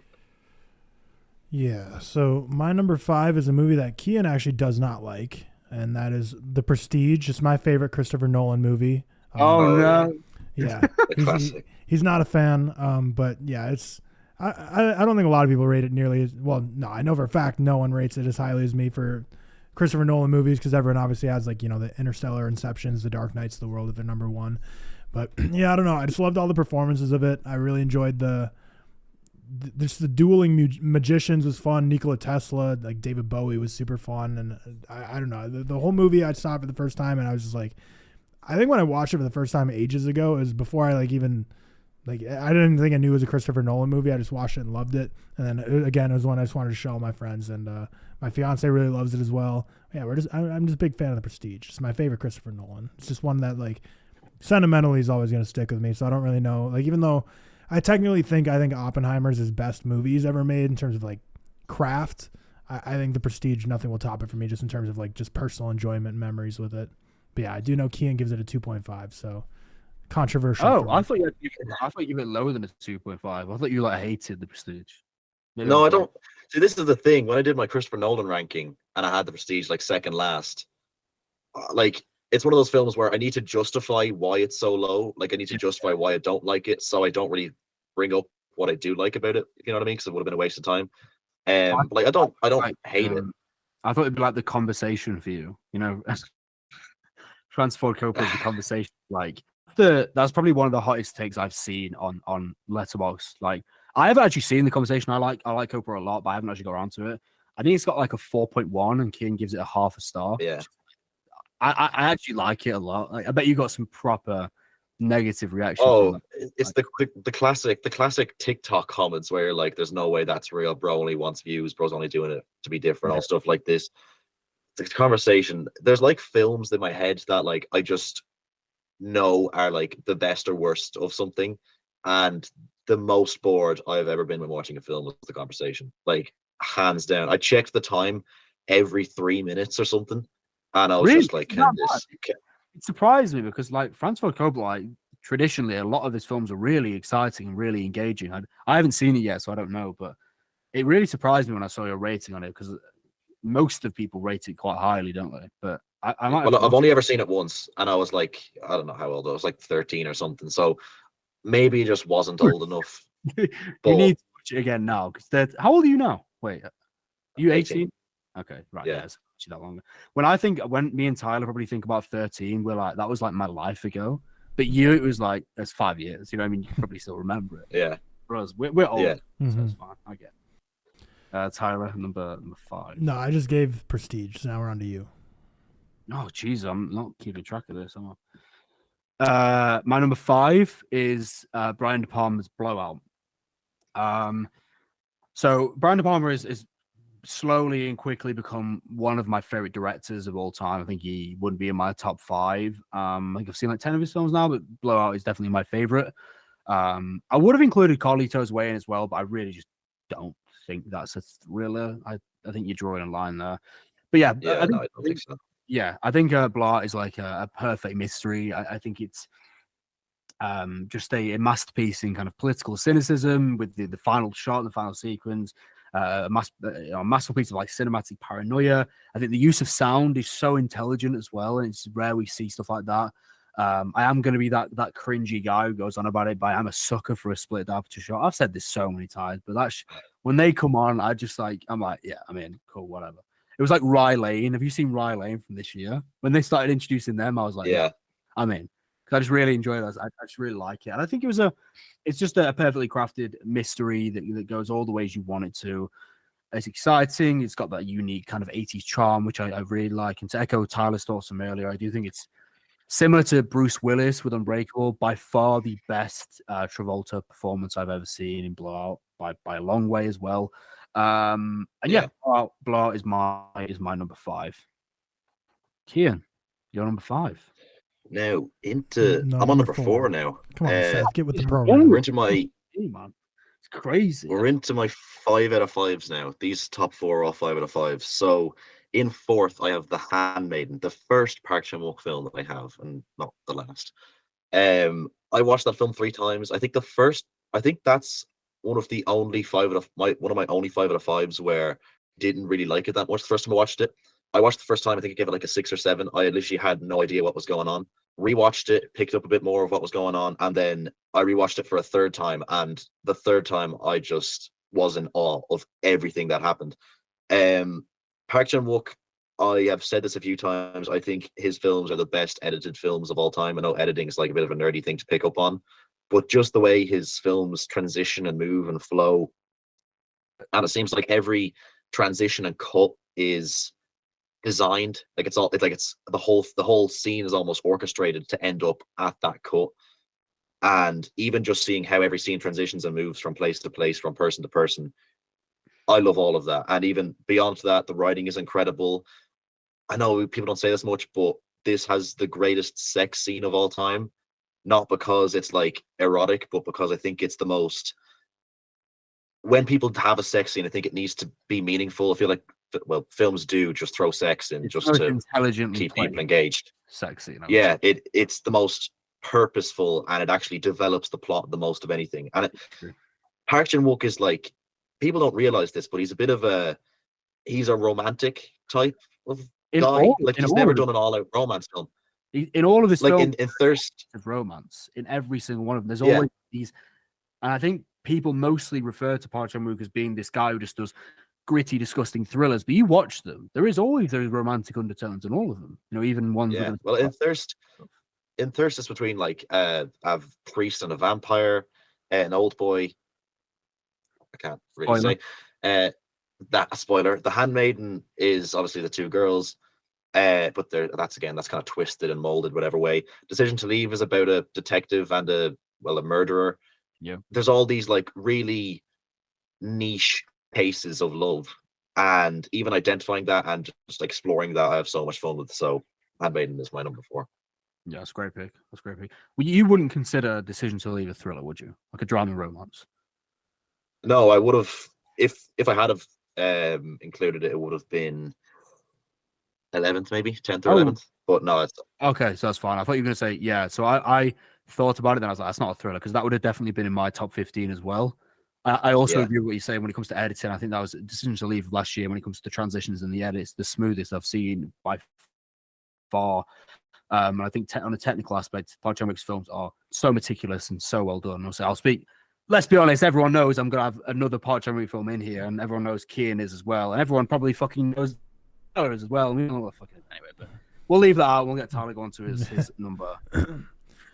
Yeah, so my number 5 is a movie that Cian actually does not like, and that is The Prestige. It's my favorite Christopher Nolan movie. No. Yeah, he's not a fan, but yeah, it's I don't think a lot of people rate it nearly as well. No, I know for a fact no one rates it as highly as me for Christopher Nolan movies, because everyone obviously has the Interstellar, Inceptions, The Dark Knights of the world if they're number one. But yeah, I don't know. I just loved all the performances of it. I really enjoyed the dueling magicians was fun. Nikola Tesla, like David Bowie, was super fun. And I don't know, the whole movie, I saw it for the first time and I was just like, I think when I watched it for the first time ages ago, it was before I I didn't think I knew it was a Christopher Nolan movie. I just watched it and loved it. And then again, it was one I just wanted to show all my friends, and my fiance really loves it as well. Yeah, I'm just a big fan of The Prestige. It's my favorite Christopher Nolan. It's just one that sentimentally is always going to stick with me. So I don't really know, even though I technically think Oppenheimer's his best movie he's ever made in terms of craft, I think The Prestige, nothing will top it for me, just in terms of just personal enjoyment and memories with it. But yeah, I do know Cian gives it a 2.5, so controversial. Oh, I thought you gave it lower than a 2.5. I thought you hated The Prestige. No, I don't. See, this is the thing. When I did my Christopher Nolan ranking and I had The Prestige second last, it's one of those films where I need to justify why it's so low. I need to justify why I don't like it, so I don't really bring up what I do like about it, if you know what I mean, because it would have been a waste of time. I don't hate it. I thought it'd be The Conversation for you, Francis Coppola's The Conversation. That's probably one of the hottest takes I've seen on Letterboxd. I haven't actually seen The Conversation. I like Coppola a lot, but I haven't actually got around to it. I think it's got a 4.1, and Cian gives it a half a star. Yeah, I actually like it a lot. I bet you got some proper negative reaction. Oh, it's the classic TikTok comments where you're there's no way that's real. Bro only wants views. Bro's only doing it to be different. All stuff like this. The Conversation. There's films in my head that I just know are the best or worst of something, and the most bored I've ever been when watching a film was The Conversation. Hands down. I checked the time every 3 minutes or something. And I was just it surprised me because Francis Ford Coppola, traditionally a lot of his films are really exciting and really engaging. I haven't seen it yet, so I don't know, but it really surprised me when I saw your rating on it, because most of people rate it quite highly, don't they? But I might. Well, I've only ever seen it once, and I was I don't know how old I was, 13 or something. So maybe it just wasn't old enough. You need to watch it again now, because how old are you now? Wait, are you 18? Okay, right. Yeah, it's actually that long. When me and Tyler probably think about 13, we're that was my life ago. But it was that's 5 years. You know what I mean? You can probably still remember it. Yeah. For us, we're old. Yeah. So it's fine. I get it. Tyler, number 5. No, I just gave Prestige. So now we're on to you. Oh, jeez, I'm not keeping track of this. My number 5 is Brian De Palma's Blowout. So Brian De Palma is slowly and quickly become one of my favorite directors of all time. I think he wouldn't be in my top 5. I think I've seen 10 of his films now, but Blowout is definitely my favorite. I would have included Carlito's Way in as well, but I really just don't think that's a thriller. I think you're drawing a line there. But yeah, I don't think so. Yeah, I think Blowout is a perfect mystery. I think it's just a masterpiece in kind of political cynicism with the final shot, the final sequence. a masterpiece of like cinematic paranoia. I think the use of sound is so intelligent as well, and it's rare we see stuff like that. I am going to be that cringy guy who goes on about it, but I am a sucker for a split diopter shot. I've said this so many times, but that's when they come on, I'm like, yeah, I mean, cool, whatever. It was like Rye Lane. Have you seen Rye Lane from this year? When they started introducing them, I was like, yeah, I'm in. Because I just really enjoy those. I just really like it. And I think it's just a perfectly crafted mystery that goes all the ways you want it to. It's exciting. It's got that unique kind of 80s charm, which I really like. And to echo Tyler's thoughts from earlier, I do think it's similar to Bruce Willis with Unbreakable, by far the best Travolta performance I've ever seen in Blowout by a long way as well. And Blowout is my number 5. Cian, you're number 5. Now I'm on number 4 now. Come on, Seth, get with the program. We're into my it's crazy. We're into my 5 out of 5s now. These top 4 are all 5 out of 5. So in 4th, I have The Handmaiden, the first Park Chan-wook film that I have, and not the last. I watched that film 3 times. I think that's one of my only 5 out of 5s where I didn't really like it that much the first time I watched it. I watched the first time, I think I gave it like a 6 or 7. I literally had no idea what was going on. Rewatched it, picked up a bit more of what was going on, and then I rewatched it for a 3rd time. And the 3rd time, I just was in awe of everything that happened. Park Chan-wook, I have said this a few times, I think his films are the best edited films of all time. I know editing is like a bit of a nerdy thing to pick up on, but just the way his films transition and move and flow, and it seems like every transition and cut is designed, like it's the whole scene is almost orchestrated to end up at that cut. And even just seeing how every scene transitions and moves from place to place, from person to person, I love all of that. And even beyond that, the writing is incredible. I know people don't say this much, but this has the greatest sex scene of all time, not because it's like erotic, but because I think it's the most, when people have a sex scene, I think it needs to be meaningful. I feel like, well, films do just throw sex in just to intelligently keep people engaged. Sexy, yeah, it's the most purposeful, and it actually develops the plot the most of anything. And Park Chan-wook is like, people don't realize this, but he's a romantic type of guy. He's never done an all-out romance film. In all of his films, in Thirst of romance, in every single one of them, there's always these. And I think people mostly refer to Park Chan-wook as being this guy who just does gritty, disgusting thrillers, but you watch them, there is always those romantic undertones in all of them. Even ones. Yeah. Well, in Thirst, it's between like a priest and a vampire, an old boy. I can't really say. That spoiler. The Handmaiden is obviously the 2 girls, but that's kind of twisted and molded whatever way. Decision to Leave is about a detective and a murderer. Yeah. There's all these like really niche cases of love, and even identifying that and just exploring that, I have so much fun with. So Handmaiden is my number 4. Yeah, that's a great pick. Well, you wouldn't consider Decision to Leave a thriller, would you? Like a drama romance? No, I would have, if I had have included it, it would have been 11th, maybe 10th or 11th. But no, it's okay. So that's fine. I thought you were going to say yeah. So I thought about it, then I was like, that's not a thriller, because that would have definitely been in my top 15 as well. I also agree with what you're saying when it comes to editing. I think that was Decision to Leave last year. When it comes to transitions and the edits, the smoothest I've seen by far. And I think on a technical aspect, Park Chan-wook's films are so meticulous and so well done. Also, I'll speak. Let's be honest. Everyone knows I'm gonna have another Park Chan-wook film in here, and everyone knows Cian is as well, and everyone probably fucking knows Tyler is as well. We don't know what fucking anyway, but we'll leave that out. We'll get Tyler going to his number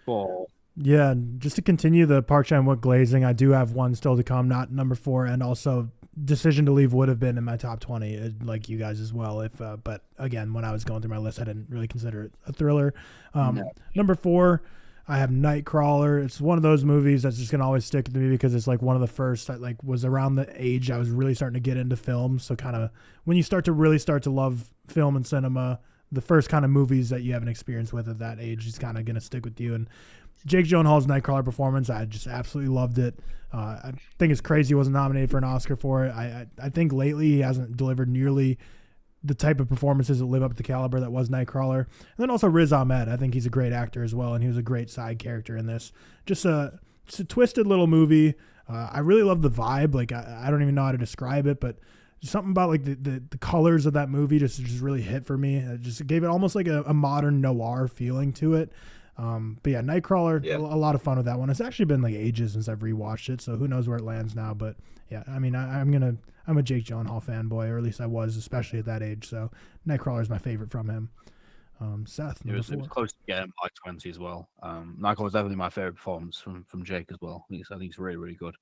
4. Yeah, just to continue the Park Chan-wook glazing, I do have one still to come, not number 4, and also Decision to Leave would have been in my top 20, like you guys as well. But again, when I was going through my list, I didn't really consider it a thriller. Number 4, I have Nightcrawler. It's one of those movies that's just gonna always stick with me because it's like one of the first. I was around the age I was really starting to get into film. So kind of when you start to love film and cinema, the first kind of movies that you have an experience with at that age is kind of gonna stick with you. And Jake Gyllenhaal's Nightcrawler performance, I just absolutely loved it. I think it's crazy he wasn't nominated for an Oscar for it. I think lately he hasn't delivered nearly the type of performances that live up to the caliber that was Nightcrawler. And then also Riz Ahmed. I think he's a great actor as well, and he was a great side character in this. Just a twisted little movie. I really love the vibe. Like I don't even know how to describe it, but something about like the colors of that movie just really hit for me. It just gave it almost like a modern noir feeling to it. But yeah, Nightcrawler, a lot of fun with that one. It's actually been like ages since I've rewatched it, so who knows where it lands now. But yeah, I mean, I'm a Jake Gyllenhaal fanboy, or at least I was, especially at that age. So Nightcrawler is my favorite from him. Seth, it was close to getting my 20 as well. Nightcrawler was definitely my favorite performance from Jake as well. I think it's really, really good.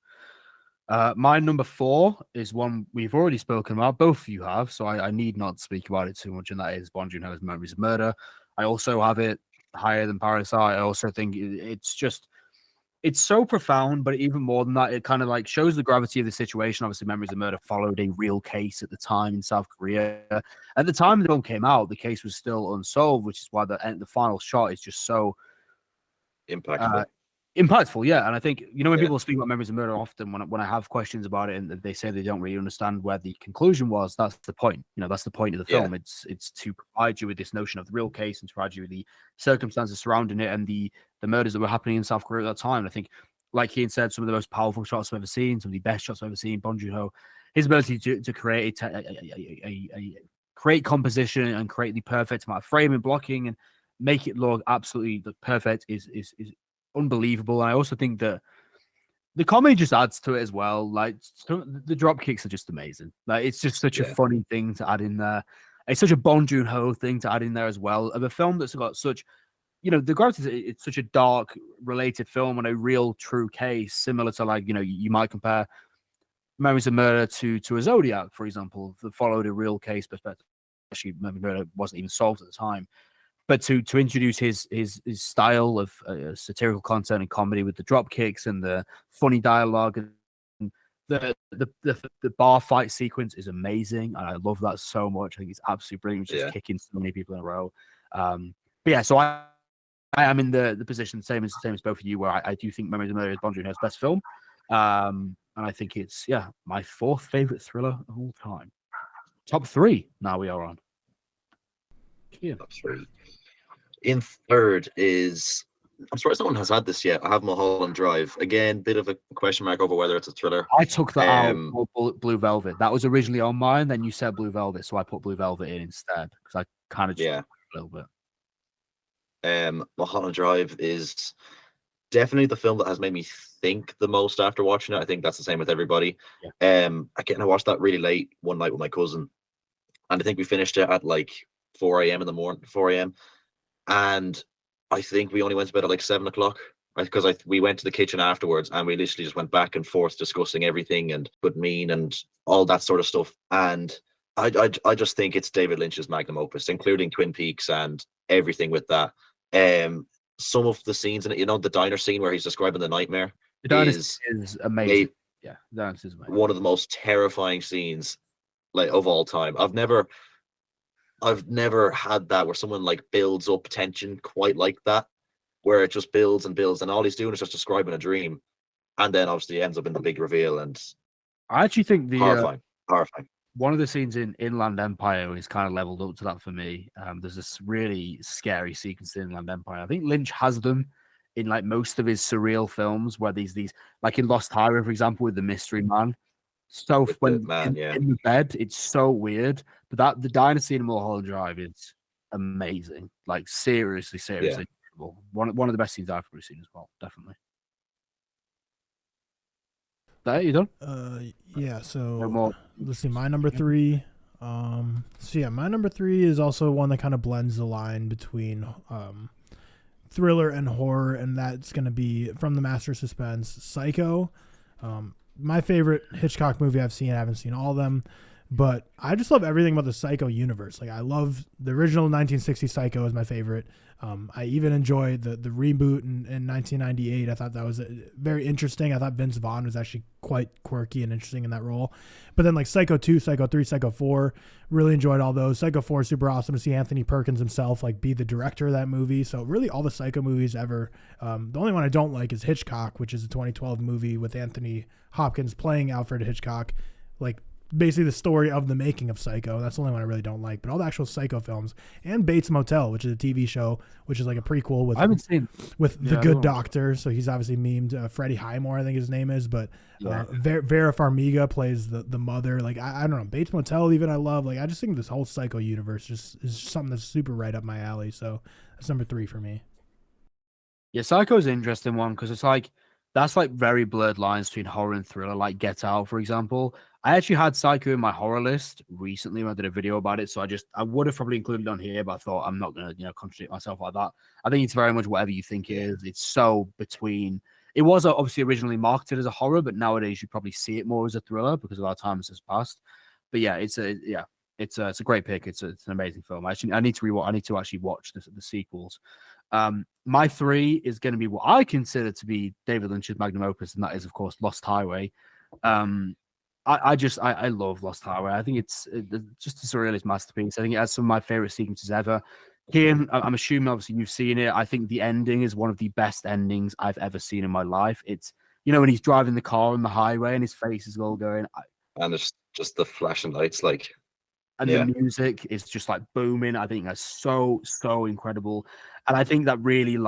My number 4 is one we've already spoken about. Both of you have, so I need not speak about it too much, and that is Bong Joon-ho's Memories of Murder. I also have it higher than Parasite. I also think it's so profound, but even more than that, it kind of like shows the gravity of the situation. Obviously, Memories of Murder followed a real case at the time in South Korea. At the time the film came out, the case was still unsolved, which is why the final shot is just so impactful, yeah. And I think, when people speak about Memories of Murder often, when I have questions about it and they say they don't really understand where the conclusion was, that's the point. That's the point of the film. It's to provide you with this notion of the real case and to provide you with the circumstances surrounding it and the murders that were happening in South Korea at that time. And I think, like Cian said, some of the most powerful shots I've ever seen, some of the best shots I've ever seen. Bong Joon-ho, his ability to create create composition and create the perfect amount of framing, blocking, and make it look absolutely perfect is unbelievable. And I also think that the comedy just adds to it as well. Like the drop kicks are just amazing. Like it's just such a funny thing to add in there. It's such a Bong Joon-ho thing to add in there as well. Of a film that's got such, the gravity. It's such a dark related film on a real true case, similar to like you might compare Memories of Murder to a Zodiac, for example, that followed a real case perspective. Actually, Memories of Murder wasn't even solved at the time. But to introduce his style of satirical content and comedy with the drop kicks and the funny dialogue and the bar fight sequence is amazing, and I love that so much. I think it's absolutely brilliant, just kicking so many people in a row. But yeah, so I am in the position same as both of you, where I do think Memories of Murder is Bong Joon-ho's best film, and I think it's my 4th favorite thriller of all time. Top 3 now we are on. Top 3. In 3rd is, I'm surprised no one has had this yet. I have Mulholland Drive. Again, bit of a question mark over whether it's a thriller. I took that out for Blue Velvet. That was originally on mine. Then you said Blue Velvet, so I put Blue Velvet in instead because I kind of just a little bit. Mulholland Drive is definitely the film that has made me think the most after watching it. I think that's the same with everybody. Again, I watched that really late one night with my cousin, and I think we finished it at like 4 a.m. in the morning. 4 a.m. And I think we only went to bed at like 7 o'clock, right? Because we went to the kitchen afterwards and we literally just went back and forth discussing everything and good mean and all that sort of stuff. And I just think it's David Lynch's magnum opus, including Twin Peaks and everything with that. Some of the scenes in it, the diner scene where he's describing the nightmare, the diner is amazing. The diner is amazing. One of the most terrifying scenes like of all time. I've never had that where someone like builds up tension quite like that, where it just builds and builds, and all he's doing is just describing a dream, and then obviously ends up in the big reveal. And I actually think the horrifying. One of the scenes in Inland Empire is kind of leveled up to that for me. There's this really scary sequence in Inland Empire. I think Lynch has them in like most of his surreal films, where these like in Lost Highway, for example, with the mystery man. So when in the bed, it's so weird. But the diner scene in Mulholland Drive is amazing. Like seriously incredible. One of the best scenes I've ever seen as well, definitely. There, you done? Yeah. So let's see. My number 3. My number 3 is also one that kind of blends the line between thriller and horror, and that's going to be from the master of suspense, Psycho. My favorite Hitchcock movie I've seen. I haven't seen all of them, but I just love everything about the Psycho universe. Like I love the original 1960 Psycho is my favorite. I even enjoyed the reboot in 1998. I thought that was very interesting. I thought Vince Vaughn was actually quite quirky and interesting in that role. But then like Psycho 2, Psycho 3, Psycho 4, really enjoyed all those. Psycho 4, super awesome to see Anthony Perkins himself like be the director of that movie. So really all the Psycho movies ever. The only one I don't like is Hitchcock, which is a 2012 movie with Anthony Hopkins playing Alfred Hitchcock. Like basically the story of the making of Psycho. That's the only one I really don't like. But all the actual Psycho films and Bates Motel, which is a TV show, which is like a prequel with the Good Doctor. So he's obviously memed. Freddie Highmore, I think his name is. But Vera Farmiga plays the mother. Like I don't know, Bates Motel even I love. Like I just think this whole Psycho universe just is something that's super right up my alley. So that's number 3 for me. Yeah, Psycho's an interesting one because it's like that's like very blurred lines between horror and thriller, like Get Out, for example. I actually had Psycho in my horror list recently when I did a video about it, so I would have probably included it on here, but I thought I'm not gonna contradict myself like that. I think it's very much whatever you think it is. It's so between. It was obviously originally marketed as a horror, but nowadays you probably see it more as a thriller because of our times has passed. But yeah, it's a great pick. It's an amazing film. I need to actually watch the sequels. My 3 is going to be what I consider to be David Lynch's magnum opus, and that is, of course, Lost Highway. I love Lost Highway. I think it's just a surrealist masterpiece. I think it has some of my favorite sequences ever. Cian, I'm assuming obviously you've seen it. I think the ending is one of the best endings I've ever seen in my life. It's when he's driving the car on the highway and his face is all going. And it's just the flashing lights, like. And the music is just like booming. I think that's so incredible. And I think that really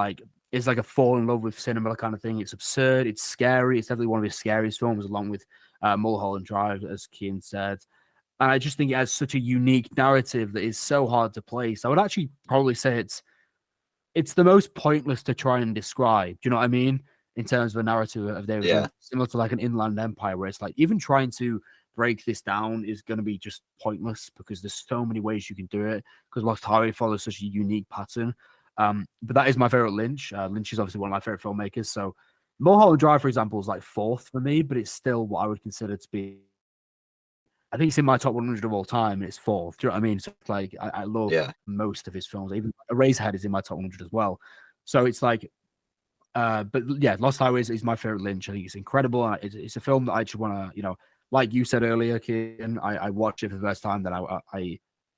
is like a fall in love with cinema kind of thing. It's absurd. It's scary. It's definitely one of his scariest films, along with Mulholland Drive, as Cian said. And I just think it has such a unique narrative that is so hard to place. I would actually probably say it's the most pointless to try and describe. Do you know what I mean? In terms of a narrative of David Lynch, similar to like an Inland Empire, where it's like even trying to break this down is going to be just pointless because there's so many ways you can do it because Lost Highway follows such a unique pattern. But that is my favorite Lynch. Lynch is obviously one of my favorite filmmakers. So Mulholland Drive, for example, is like 4th for me, but it's still what I would consider to be. I think it's in my top 100 of all time, and it's 4th. Do you know what I mean? So it's like I love most of his films. Even Eraserhead is in my top 100 as well. So it's like, but yeah, Lost Highway is my favorite Lynch. I think it's incredible. It's a film that I just want to, like you said earlier, Cian, I watched it for the first time. Then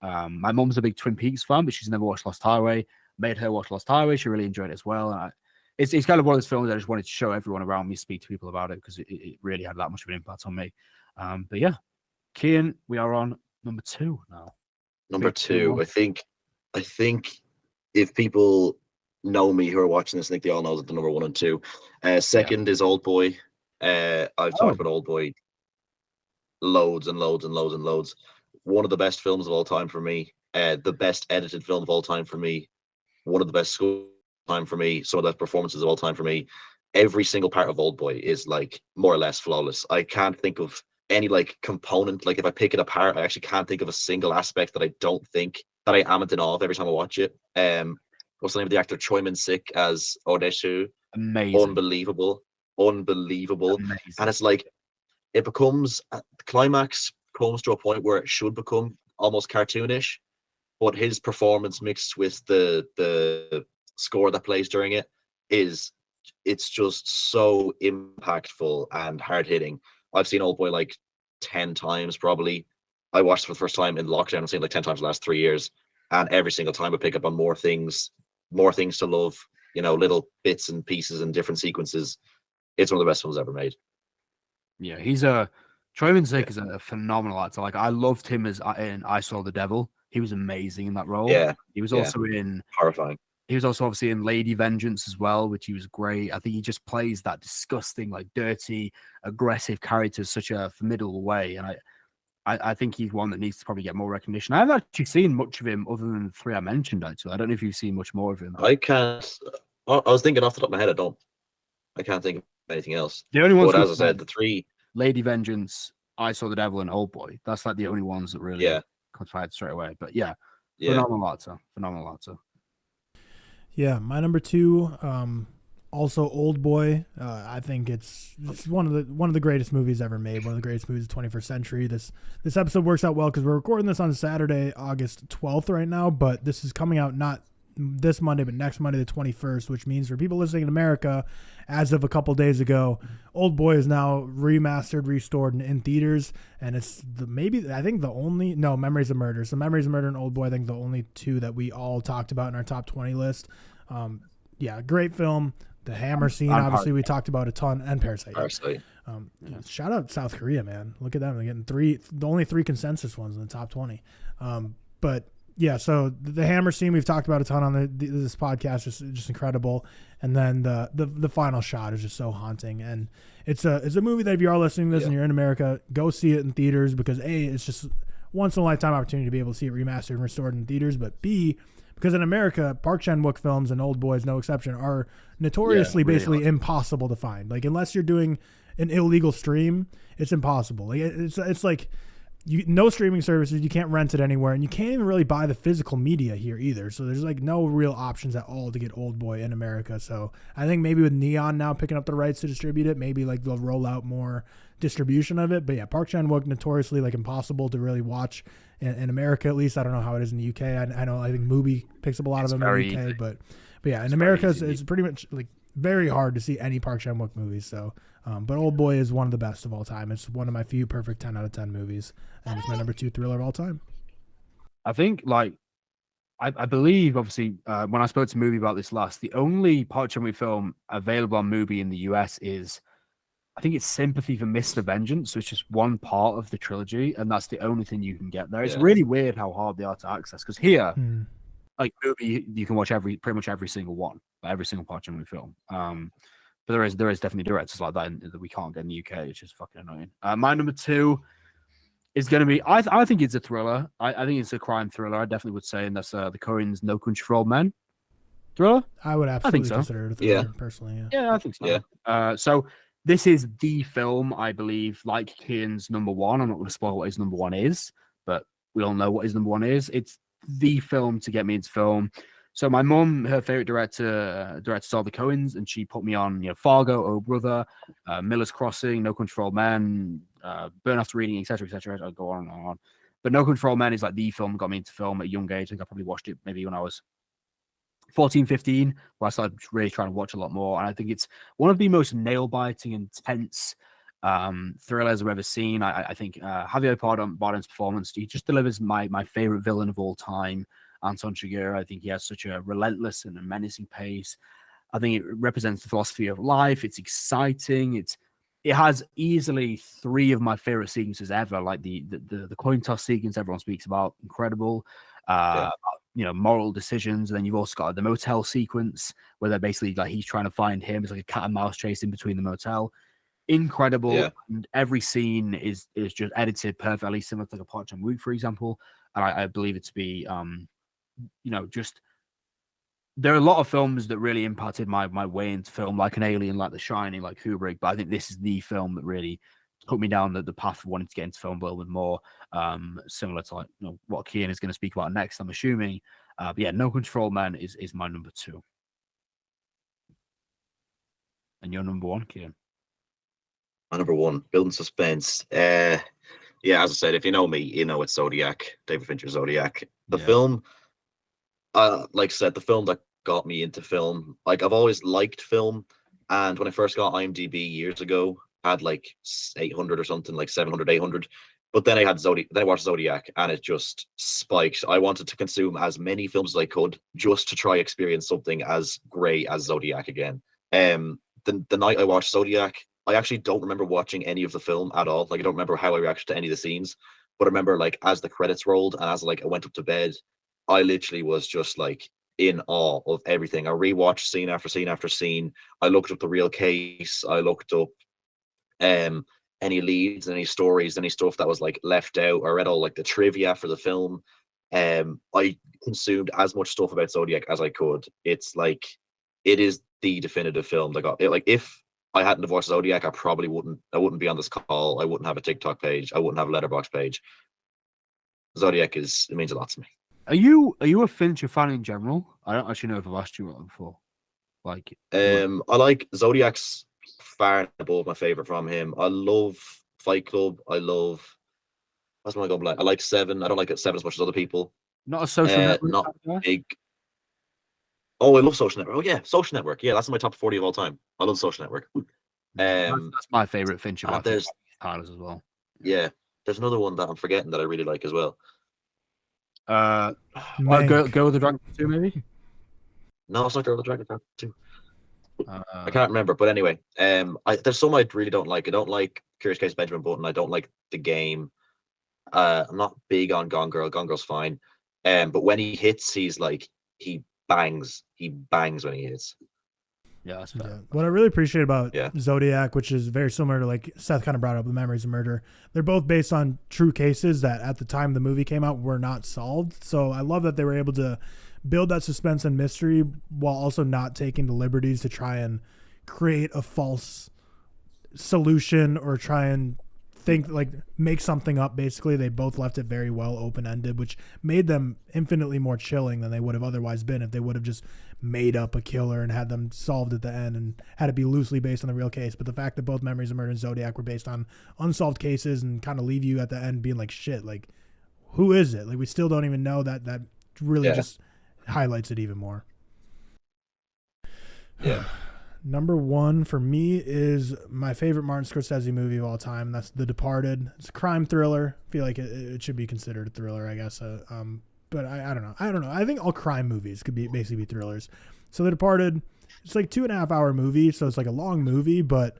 my mom's a big Twin Peaks fan, but she's never watched Lost Highway. Made her watch Lost Highway. She really enjoyed it as well. And it's kind of one of those films I just wanted to show everyone around me, speak to people about it because it really had that much of an impact on me. But yeah, Cian, we are on number 2 now. Number 2, I think if people know me who are watching this, I think they all know that the number 1 and 2. Second is Old Boy. I've talked about Old Boy loads and loads and loads and loads. One of the best films of all time for me. The best edited film of all time for me. One of the best school time for me. Some of the best performances of all time for me. Every single part of Old Boy is like more or less flawless. I can't think of any like component. Like if I pick it apart, I actually can't think of a single aspect that I don't think that I am in awe of every time I watch it. What's the name of the actor? Choi Min-sik as Odeshu. Amazing. Unbelievable. Amazing. And it's like it becomes the climax comes to a point where it should become almost cartoonish, but his performance mixed with the score that plays during it's just so impactful and hard-hitting. I've seen Old Boy like 10 times probably. I watched it for the first time in lockdown. I've seen it like 10 times in the last 3 years, and every single time I pick up on more things to love, little bits and pieces and different sequences. It's one of the best films ever made. Yeah, Choi Min-sik is a phenomenal actor. Like I loved him in I Saw the Devil. He was amazing in that role. Yeah, he was also in horrifying. He was also obviously in Lady Vengeance as well, which he was great. I think he just plays that disgusting, like dirty, aggressive character in such a formidable way. And I think he's one that needs to probably get more recognition. I haven't actually seen much of him other than the 3 I mentioned, actually. I don't know if you've seen much more of him. I can't. I was thinking off the top of my head, I can't think of anything else. The only ones, but as I said, the 3: Lady Vengeance, I Saw the Devil, and Old Boy. That's like the only ones that really come to fight straight away. But phenomenal actor. Yeah, my number 2, also Old Boy. I think it's one of the greatest movies ever made. One of the greatest movies of the 21st century. This episode works out well because we're recording this on Saturday, August 12th right now, but this is coming out not this Monday, but next Monday, the 21st, which means for people listening in America, as of a couple days ago, Old Boy is now remastered, restored, and in theaters. And it's Memories of Murder. So Memories of Murder and Old Boy, I think the only 2 that we all talked about in our top 20 list. Great film. The hammer scene, obviously, we talked about a ton, and Parasite. Parasite. Shout out South Korea, man. Look at them. They're getting the only 3 consensus ones in the top 20. But yeah, so the hammer scene we've talked about a ton on this podcast is just incredible. And then the final shot is just so haunting. And it's a movie that if you are listening to this and you're in America, go see it in theaters because A, it's just once in a lifetime opportunity to be able to see it remastered and restored in theaters. But B, because in America, Park Chan-wook films and Old Boys, no exception, are notoriously basically impossible to find. Like unless you're doing an illegal stream, it's impossible. Like it's like no streaming services, you can't rent it anywhere, and you can't even really buy the physical media here either. So there's like no real options at all to get Old Boy in America. So I think maybe with Neon now picking up the rights to distribute it, maybe like they'll roll out more distribution of it. But yeah, Park Chan-wook notoriously like impossible to really watch in America, at least. I don't know how it is in the UK. I think Mubi picks up a lot of them in the UK, but yeah, in America it's pretty much like very hard to see any Park Chan-wook movies. So, but Old Boy is one of the best of all time. It's one of my few perfect 10 out of 10 movies, and it's my number 2 thriller of all time. I think, like, I believe, obviously, when I spoke to Mubi about this last, the only Park Chan-wook film available on Mubi in the US is, I think it's Sympathy for Mr. Vengeance, so it's just one part of the trilogy, and that's the only thing you can get there. It's really weird how hard they are to access, because here, like Mubi, you can watch pretty much every single one, every single Park Chan-wook film. But there is definitely directors like that that we can't get in the UK. It's just fucking annoying. My number 2 is going to be, I think it's a thriller. I think it's a crime thriller. I definitely would say, and that's the Koreans' No Country for Old Men thriller. I would absolutely consider it a thriller, personally. Yeah, I think so. Yeah. So this is the film, I believe, like Cian's number 1. I'm not going to spoil what his number 1 is, but we all know what his number 1 is. It's the film to get me into film. So my mum, her favorite directors are the Coens, and she put me on, Fargo, Oh Brother, Miller's Crossing, No Country for Old Men, Burn After Reading, etc., etc. I'll go on and on. But No Country for Old Men is like the film that got me into film at a young age. I think I probably watched it maybe when I was 14, 15, where I started really trying to watch a lot more. And I think it's one of the most nail-biting, intense thrillers I've ever seen. I think Javier Bardem's performance, he just delivers my favorite villain of all time, Anton Chigurh. I think he has such a relentless and a menacing pace. I think it represents the philosophy of life. It's exciting. It has easily 3 of my favorite sequences ever, like the coin toss sequence everyone speaks about, incredible. Moral decisions. And then you've also got the motel sequence where they're basically like he's trying to find him. It's like a cat and mouse chase in between the motel. Incredible. And every scene is just edited perfectly, similar to like a Park Chan-wook, for example. And I believe it to be just there are a lot of films that really impacted my way into film, like an Alien, like The Shining, like Kubrick. But I think this is the film that really took me down the path of wanting to get into film a little bit more, similar to what Cian is going to speak about next, I'm assuming. But yeah, No Country for Old Men is my number 2. And your number 1, Cian? My number 1, building suspense. As I said, if you know me, you know it's Zodiac, David Fincher's Zodiac. The film, like I said, the film that got me into film. Like, I've always liked film, and when I first got IMDb years ago, I had like 800 or something, like 700, 800. But then I watched Zodiac, and it just spiked. I wanted to consume as many films as I could just to try experience something as great as Zodiac again. The night I watched Zodiac, I actually don't remember watching any of the film at all. Like, I don't remember how I reacted to any of the scenes, but I remember, like, as the credits rolled and as I went up to bed, I literally was just like in awe of everything. I rewatched scene after scene after scene. I looked up the real case. I looked up any leads, any stories, any stuff that was like left out. I read all like the trivia for the film. I consumed as much stuff about Zodiac as I could. It's like, it is the definitive film that got it. Like, if I hadn't have watched Zodiac, I wouldn't be on this call. I wouldn't have a TikTok page. I wouldn't have a Letterboxd page. Zodiac it means a lot to me. Are you a Fincher fan in general? I don't actually know if I've asked you that before. Like, I like Zodiac's far above my favorite from him. I love Fight Club. I like Seven. I don't like Seven as much as other people. Not a Social Network. Not big. Oh, I love Social Network. Oh yeah, Social Network. Yeah, that's in my top 40 of all time. I love Social Network. That's my favorite Fincher. There's as well. Yeah, there's another one that I'm forgetting that I really like as well. Girl with the Dragon 2, maybe? No, it's not Girl with the Dragon 2. I can't remember, but anyway, there's some I really don't like. I don't like Curious Case of Benjamin Button. I don't like The Game. I'm not big on Gone Girl. Gone Girl's fine. But when he hits, he bangs. He bangs when he hits. Yeah, that's fair. Yeah. What I really appreciate about Zodiac, which is very similar to like Seth kind of brought up with Memories of Murder, they're both based on true cases that at the time the movie came out were not solved. So I love that they were able to build that suspense and mystery while also not taking the liberties to try and create a false solution or try and make something up. Basically, they both left it very well open-ended, which made them infinitely more chilling than they would have otherwise been if they would have just made up a killer and had them solved at the end and had it be loosely based on the real case. But the fact that both Memories of Murder and Zodiac were based on unsolved cases and kind of leave you at the end being like, shit, like, who is it? Like, we still don't even know. That really just highlights it even more. Yeah. Number one for me is my favorite Martin Scorsese movie of all time. And that's The Departed. It's a crime thriller. I feel like it should be considered a thriller, I guess. But I don't know. I think all crime movies could basically be thrillers. So The Departed, it's like 2.5 hour movie. So it's like a long movie, but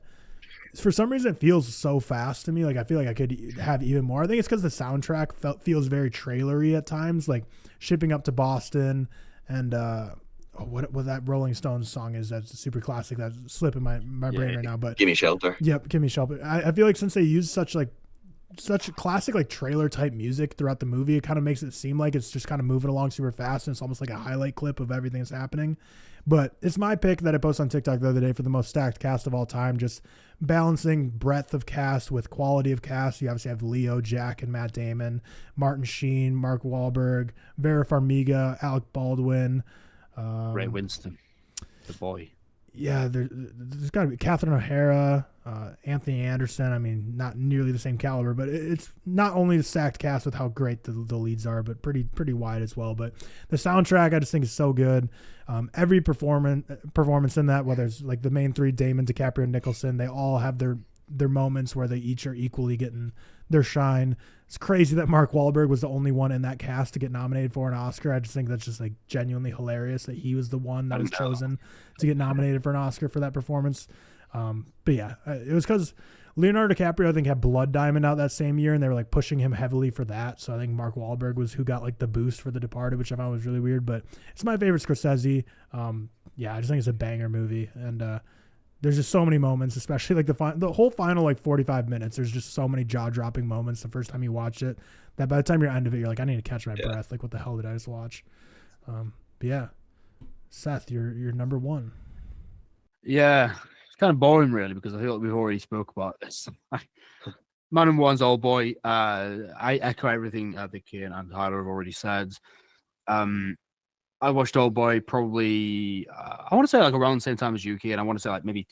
for some reason it feels so fast to me. Like I feel like I could have even more. I think it's because the soundtrack feels very trailery at times, like Shipping Up to Boston and, what that Rolling Stones song is, that's super classic, that's slipping my brain right now, but Gimme Shelter. Yep, Gimme Shelter. I feel like since they use such classic like trailer type music throughout the movie, it kind of makes it seem like it's just kind of moving along super fast and it's almost like a highlight clip of everything that's happening. But it's my pick that I posted on TikTok the other day for the most stacked cast of all time, just balancing breadth of cast with quality of cast. You obviously have Leo, Jack, and Matt Damon, Martin Sheen, Mark Wahlberg, Vera Farmiga, Alec Baldwin, Ray Winston, the boy. Yeah, there's got to be Catherine O'Hara, Anthony Anderson. I mean, not nearly the same caliber, but it's not only the stacked cast with how great the leads are, but pretty wide as well. But the soundtrack, I just think is so good. Every performance in that, whether it's like the main three, Damon, DiCaprio, and Nicholson, they all have their moments where they each are equally getting their shine. It's crazy that Mark Wahlberg was the only one in that cast to get nominated for an Oscar. I just think that's just like genuinely hilarious that he was the one that was chosen to get nominated for an Oscar for that performance. But yeah, it was because Leonardo DiCaprio, I think, had Blood Diamond out that same year and they were like pushing him heavily for that. So I think Mark Wahlberg was who got like the boost for The Departed, which I found was really weird, but it's my favorite Scorsese. Yeah, I just think it's a banger movie. And, there's just so many moments, especially like the whole final like 45 minutes. There's just so many jaw-dropping moments the first time you watch it that by the time you're end of it, you're like, I need to catch my breath. Like, what the hell did I just watch? But yeah, Seth, you're number one. Yeah, it's kind of boring really because I feel like we've already spoke about this. My number one's Old Boy. I echo everything that Cian and Tyler have already said. I watched Old Boy probably, I want to say like around the same time as Yuki, and I want to say like maybe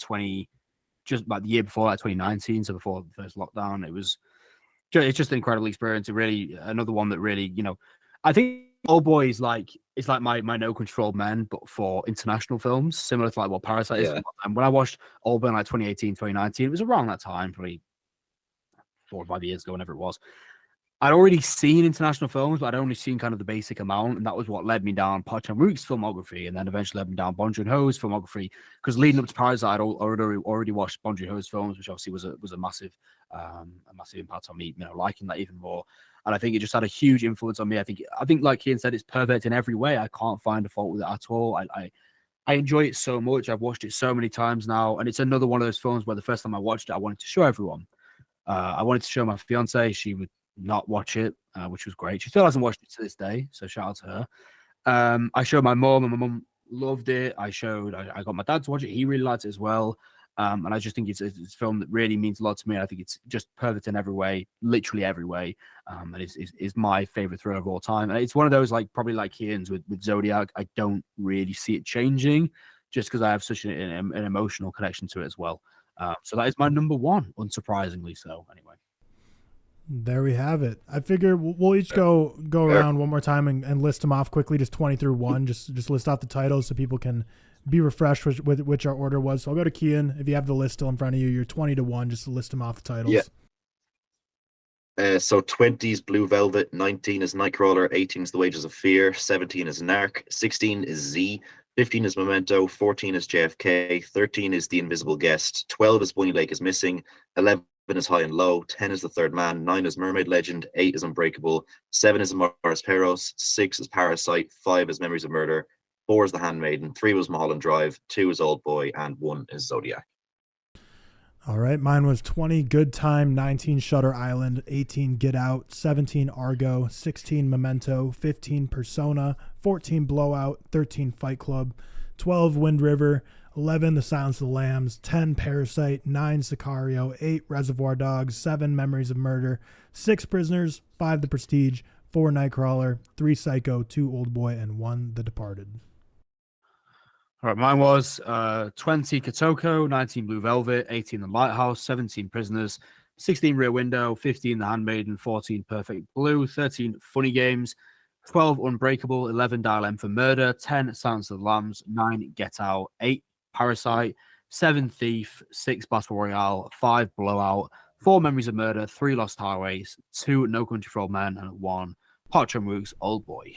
just about the year before, like 2019, so before the first lockdown. It's just an incredible experience. It really, another one that really, I think Old Boy is like, it's like my No Control Men, but for international films, similar to like what Parasite is. And when I watched Old Boy in like 2018, 2019, it was around that time, probably 4 or 5 years ago, whenever it was. I'd already seen international films, but I'd only seen kind of the basic amount, and that was what led me down Park Chan-wook's filmography, and then eventually led me down Bong Joon-ho's filmography. Because leading up to Parasite, I'd already watched Bong Joon-ho's films, which obviously was a massive impact on me, liking that even more. And I think it just had a huge influence on me. I think like Cian said, it's perfect in every way. I can't find a fault with it at all. I enjoy it so much. I've watched it so many times now, and it's another one of those films where the first time I watched it, I wanted to show everyone. I wanted to show my fiance. She would not watch it, which was great. She still hasn't watched it to this day, so shout out to her. I showed my mom, and my mom loved it. I got my dad to watch it. He really liked it as well. And I just think it's a film that really means a lot to me. I think it's just perfect in every way, literally every way. And is my favorite thriller of all time. And it's one of those, like probably like Cian's with Zodiac. I don't really see it changing, just because I have such an emotional connection to it as well. So that is my number one, unsurprisingly so. Anyway. There we have it. I figure we'll each go around one more time and list them off quickly, just 20 through 1. Just list off the titles so people can be refreshed with which our order was. So I'll go to Cian. If you have the list still in front of you, you're 20 to 1. Just to list them off the titles. Yeah. So 20 is Blue Velvet, 19 is Nightcrawler, 18 is The Wages of Fear, 17 is Narc, 16 is Z, 15 is Memento, 14 is JFK, 13 is The Invisible Guest, 12 is Bunny Lake is Missing, 11 is High and Low, 10 is The Third Man, 9 is Mermaid Legend, 8 is Unbreakable, 7 is Amores Perros, 6 is Parasite, 5 is Memories of Murder, 4 is The Handmaiden, 3 was Mulholland Drive, 2 is Old Boy, and 1 is Zodiac. All right, mine was 20 Good Time, 19 Shutter Island, 18 Get Out, 17 Argo, 16 Memento, 15 Persona, 14 Blowout, 13 Fight Club, 12 Wind River, 11 The Silence of the Lambs, 10 Parasite, 9 Sicario, 8 Reservoir Dogs, 7 Memories of Murder, 6 Prisoners, 5 The Prestige, 4 Nightcrawler, 3 Psycho, 2 Old Boy, and 1 The Departed. All right, mine was 20 Kotoko, 19 Blue Velvet, 18 The Lighthouse, 17 Prisoners, 16 Rear Window, 15 The Handmaiden, 14 Perfect Blue, 13 Funny Games, 12 Unbreakable, 11 Dial M for Murder, 10 Silence of the Lambs, 9 Get Out, 8 Parasite, 7 Thief, 6 Battle Royale, 5 Blowout, 4 Memories of Murder, 3 Lost Highways, 2 No Country for Old Men, and 1 Park Chan-wook's Old Boy.